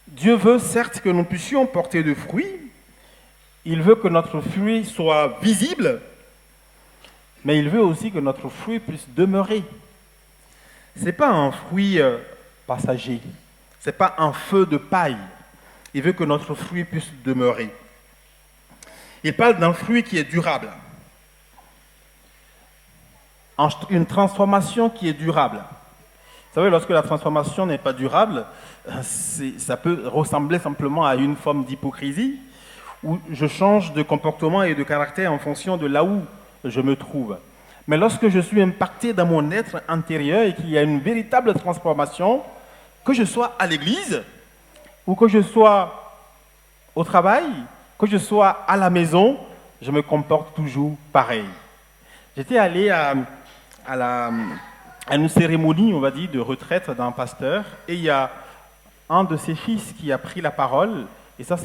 Dieu veut certes que nous puissions porter de fruits. Il veut que notre fruit soit visible. Mais il veut aussi que notre fruit puisse demeurer. Ce n'est pas un fruit passager. Ce n'est pas un feu de paille. Il veut que notre fruit puisse demeurer. Il parle d'un fruit qui est durable. Une transformation qui est durable. Vous savez, lorsque la transformation n'est pas durable, ça peut ressembler simplement à une forme d'hypocrisie, où je change de comportement et de caractère en fonction de là où je me trouve. Mais lorsque je suis impacté dans mon être intérieur et qu'il y a une véritable transformation, que je sois à l'église, ou que je sois au travail, que je sois à la maison, je me comporte toujours pareil. J'étais allé à une cérémonie, on va dire, de retraite d'un pasteur, et il y a un de ses fils qui a pris la parole Et ça,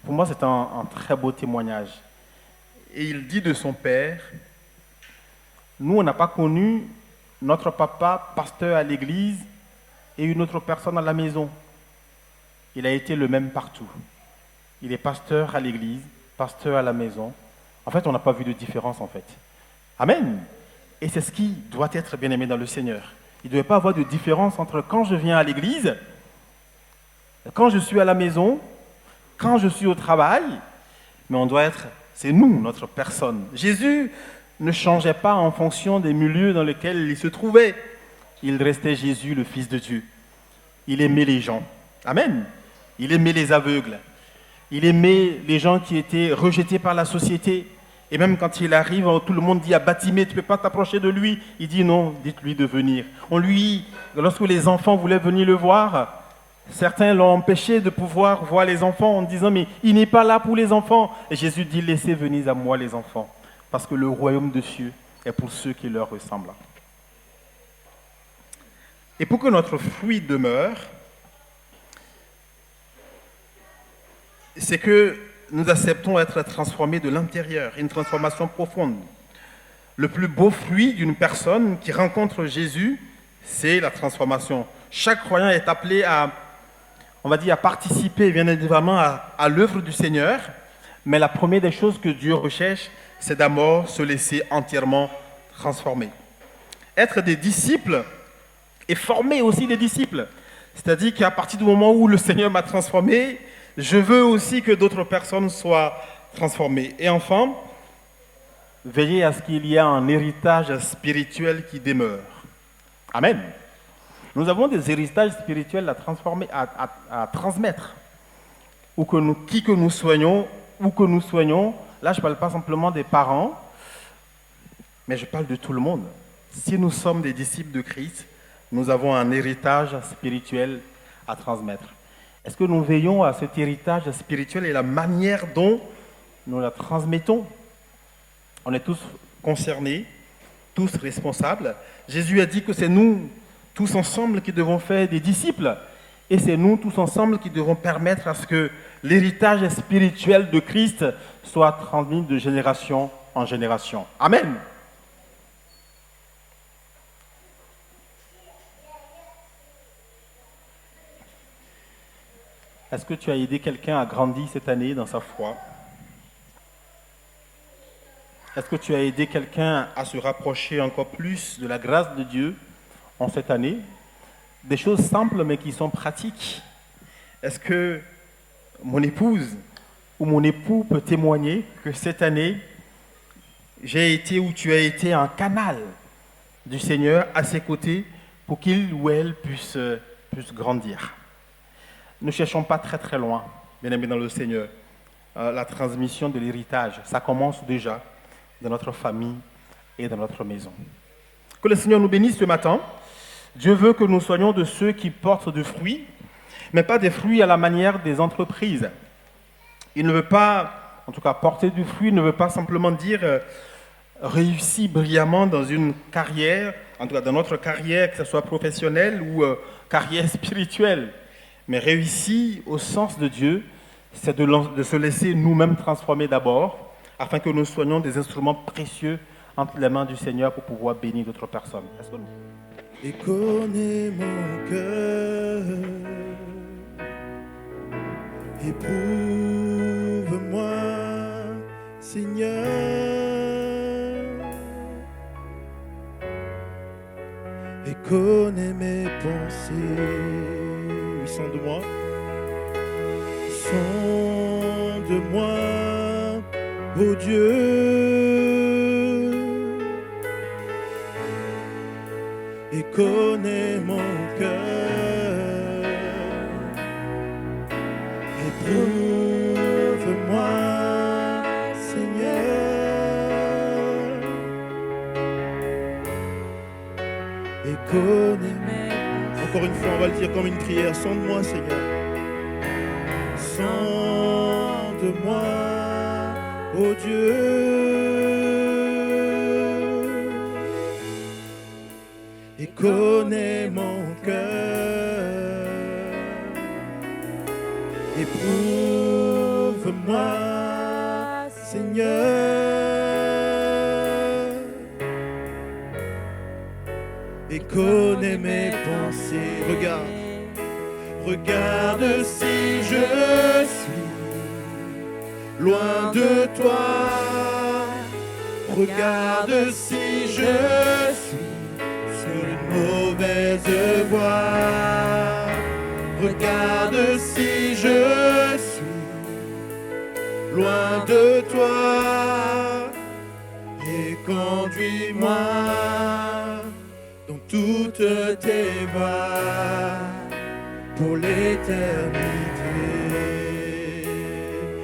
pour moi, c'est un très beau témoignage. Et il dit de son père, nous, on n'a pas connu notre papa pasteur à l'église et une autre personne à la maison. Il a été le même partout. Il est pasteur à l'église, pasteur à la maison. En fait, on n'a pas vu de différence, en fait. Amen. Et c'est ce qui doit être bien aimé dans le Seigneur. Il ne doit pas avoir de différence entre quand je viens à l'église, quand je suis à la maison, quand je suis au travail, mais on doit être, c'est nous, notre personne. Jésus ne changeait pas en fonction des milieux dans lesquels il se trouvait. Il restait Jésus, le Fils de Dieu. Il aimait les gens. Amen. Il aimait les aveugles. Il aimait les gens qui étaient rejetés par la société. Et même quand il arrive, tout le monde dit à Batimée, tu ne peux pas t'approcher de lui. Il dit non, dites-lui de venir. Lorsque les enfants voulaient venir le voir, certains l'ont empêché de pouvoir voir les enfants en disant, mais il n'est pas là pour les enfants. Et Jésus dit, laissez venir à moi les enfants, parce que le royaume de cieux est pour ceux qui leur ressemblent. Et pour que notre fruit demeure, c'est que nous acceptons d'être transformés de l'intérieur, une transformation profonde. Le plus beau fruit d'une personne qui rencontre Jésus, c'est la transformation. Chaque croyant est appelé à participer bien évidemment à l'œuvre du Seigneur, mais la première des choses que Dieu recherche, c'est d'abord se laisser entièrement transformer. Être des disciples et former aussi des disciples. C'est-à-dire qu'à partir du moment où le Seigneur m'a transformé, je veux aussi que d'autres personnes soient transformées. Et enfin, veiller à ce qu'il y ait un héritage spirituel qui demeure. Amen. Nous avons des héritages spirituels à transmettre. Qui que nous soyons, où que nous soyons, là je ne parle pas simplement des parents, mais je parle de tout le monde. Si nous sommes des disciples de Christ, nous avons un héritage spirituel à transmettre. Est-ce que nous veillons à cet héritage spirituel et la manière dont nous la transmettons? On est tous concernés, tous responsables. Jésus a dit que c'est nous, tous ensemble, qui devons faire des disciples. Et c'est nous, tous ensemble, qui devons permettre à ce que l'héritage spirituel de Christ soit transmis de génération en génération. Amen. Est-ce que tu as aidé quelqu'un à grandir cette année dans sa foi? Est-ce que tu as aidé quelqu'un à se rapprocher encore plus de la grâce de Dieu en cette année? Des choses simples mais qui sont pratiques. Est-ce que mon épouse ou mon époux peut témoigner que cette année, j'ai été ou tu as été un canal du Seigneur à ses côtés pour qu'il ou elle puisse grandir? Ne cherchons pas très très loin, bien aimés dans le Seigneur. La transmission de l'héritage, ça commence déjà dans notre famille et dans notre maison. Que le Seigneur nous bénisse ce matin. Dieu veut que nous soyons de ceux qui portent du fruit, mais pas des fruits à la manière des entreprises. Il ne veut pas, en tout cas porter du fruit, ne veut pas simplement dire réussir brillamment dans une carrière, en tout cas dans notre carrière, que ce soit professionnelle ou carrière spirituelle. Mais réussir au sens de Dieu, c'est de se laisser nous-mêmes transformer d'abord, afin que nous soyons des instruments précieux entre les mains du Seigneur pour pouvoir bénir d'autres personnes. Et connais mon cœur, éprouve-moi, Seigneur, et connais mes pensées. Sonde-moi, sonde-moi, ô Dieu, et connais mon cœur, éprouve-moi, Seigneur, et connais mes. Encore une fois, on va le dire comme une prière. Sonde-moi, Seigneur. Sonde-moi, ô Dieu. Et connais mon cœur. Éprouve-moi, Seigneur, et connais mes pensées. Regarde si je suis loin de toi. Regarde si je suis sur une mauvaise voie. Regarde si je suis loin de toi. Et conduis-moi dans toutes tes voies pour l'éternité.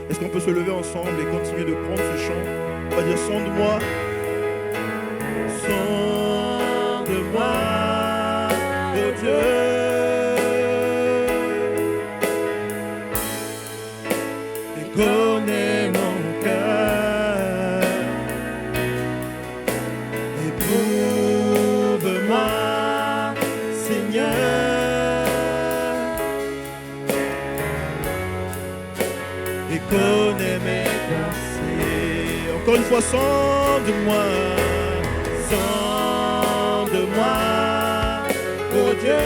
Est-ce qu'on peut se lever ensemble et continuer de prendre ce chant? On va dire sonde-moi, sonde-moi, oh Dieu. Et connais mon cœur. Éprouve-moi, Seigneur. Et connais mes pensées. Encore une fois, sonde-moi, sonde-moi, oh Dieu.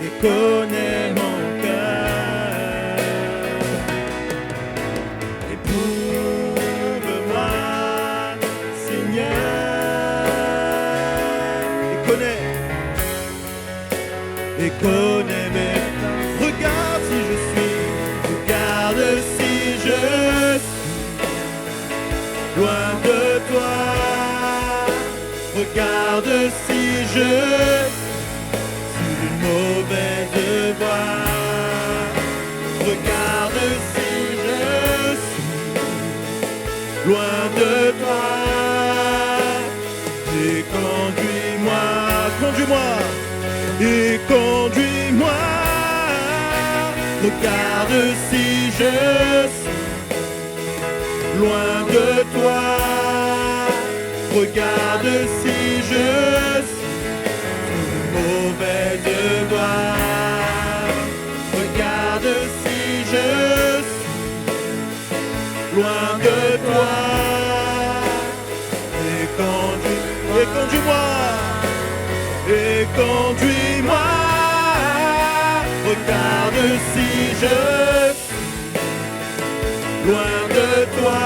Et connais mon cœur. Éprouve-moi, Seigneur. Et connais mes. Regarde si je suis, regarde si je suis loin de toi. Regarde si je suis sur une mauvaise voie. Regarde si je suis loin de toi. Et conduis-moi, conduis-moi. Et conduis-moi. Regarde si je suis loin de toi. Regarde si je suis sur une mauvaise voie. Regarde si je suis loin de toi. Et conduis-moi. Et conduis-moi. Regarde si je suis loin de toi.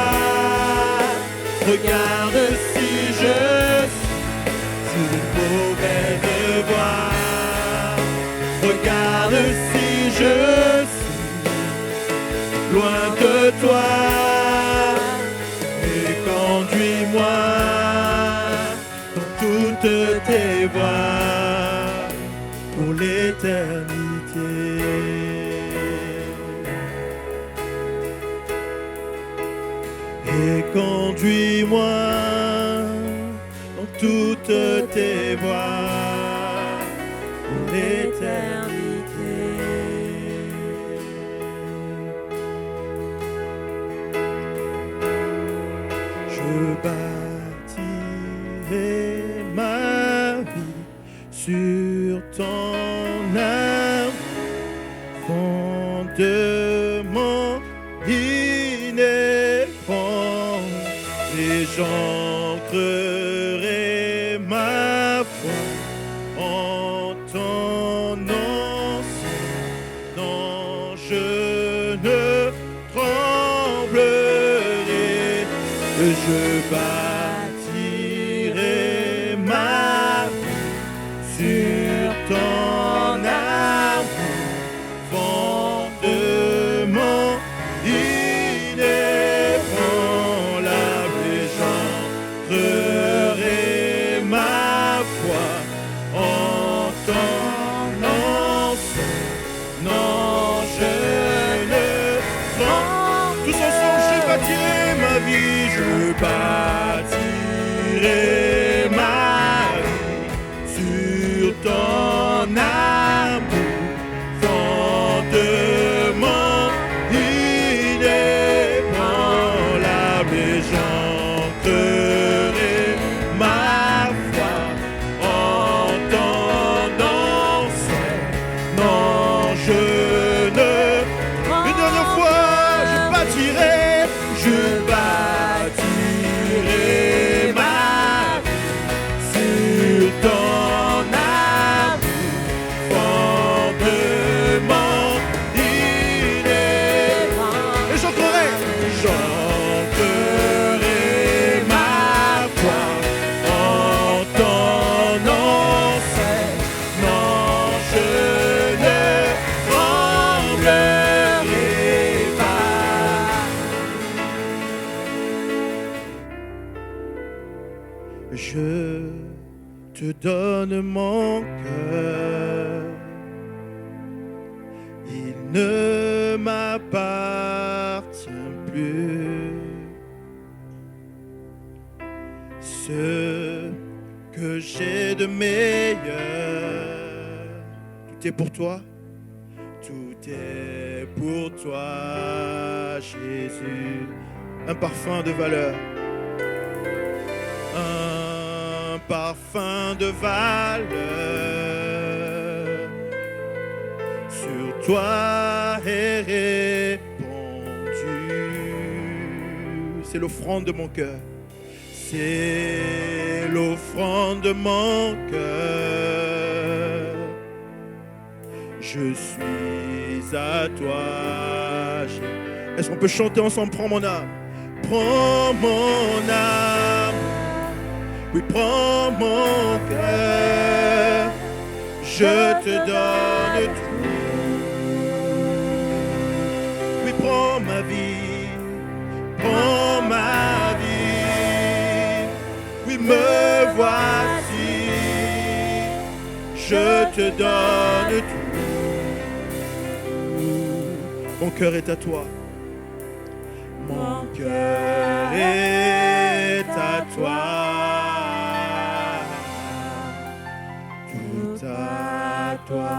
Regarde si je suis sur une mauvaise voie. Regarde si je suis loin de toi. Et conduis-moi dans toutes tes voies pour l'éternité. Et conduis-moi dans toutes tes voies pour l'éternité. Je bâtirai ma vie sur ton âme, fondement inébranlable. Et j'ancrerai ma foi en ton nom. Non, je ne tremblerai. Je bâtirai ma vie sur ton amour, fondement inébranlable. Et j'ancrerai ma foi en ton nom. Non, je ne tremble. Tous ensemble, je bâtirai ma vie, je bâtirai ma vie sur ton amour, fondement inébranlable. Et j'ancrerai ma foi en ton nom donne mon cœur. Il ne m'appartient plus. Ce que j'ai de meilleur, tout est pour toi. Tout est pour toi, Jésus. Un parfum de valeur. Un parfum de valeur. Sur toi est répandu. C'est l'offrande de mon cœur. C'est l'offrande de mon cœur. Je suis à toi. Est-ce qu'on peut chanter ensemble? Prends mon âme. Prends mon âme. Oui, prends mon cœur. Je te donne tout. Oui, prends ma vie. Prends ma vie. Oui, me voici. Je te donne tout. Mon cœur est à toi. Mon cœur est à toi. Tout à toi.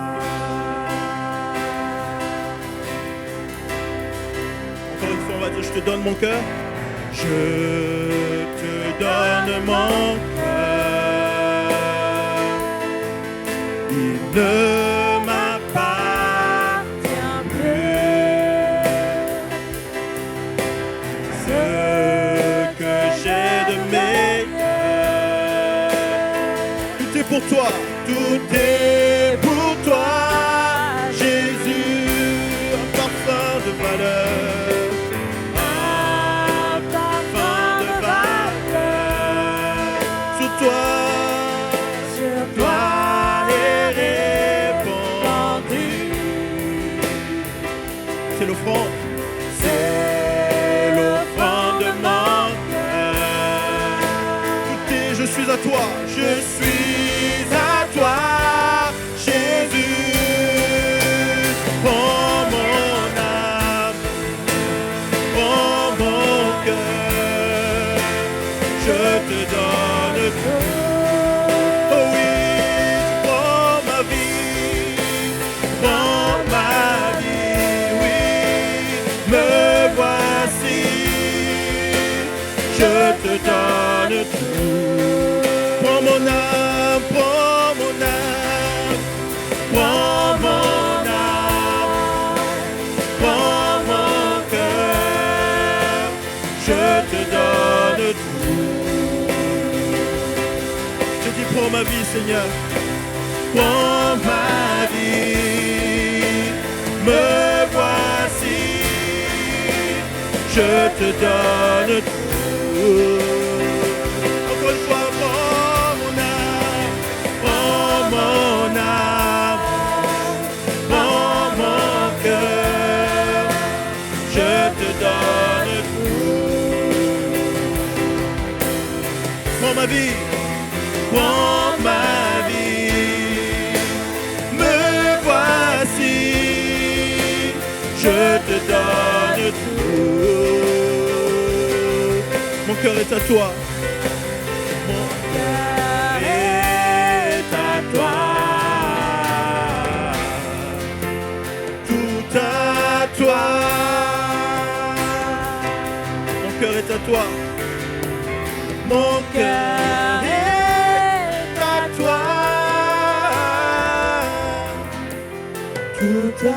Encore une fois, on va dire, je te donne mon cœur. Je te donne mon cœur. Il ne pour toi, tout est pour toi, Jésus, un parfum de valeur, un parfum de valeur, sur toi est répandu. C'est l'offrande, de mon cœur. Tout est, je suis à toi, je suis à toi, Jésus. Prends mon âme, prends mon cœur, je te donne tout. Oh oui, prends ma vie, oui, me voici, je te donne tout. Prends mon âme, prends mon âme, prends mon âme, prends mon cœur, je te donne tout. Je dis prends ma vie, Seigneur, prends ma vie, me voici, je te donne tout. Encore une fois, mon âme, prends mon cœur, je te donne tout. Prends ma vie, me voici, je te donne tout. Mon cœur est à toi. Toi, mon cœur est à toi, mon cœur est à toi, tout à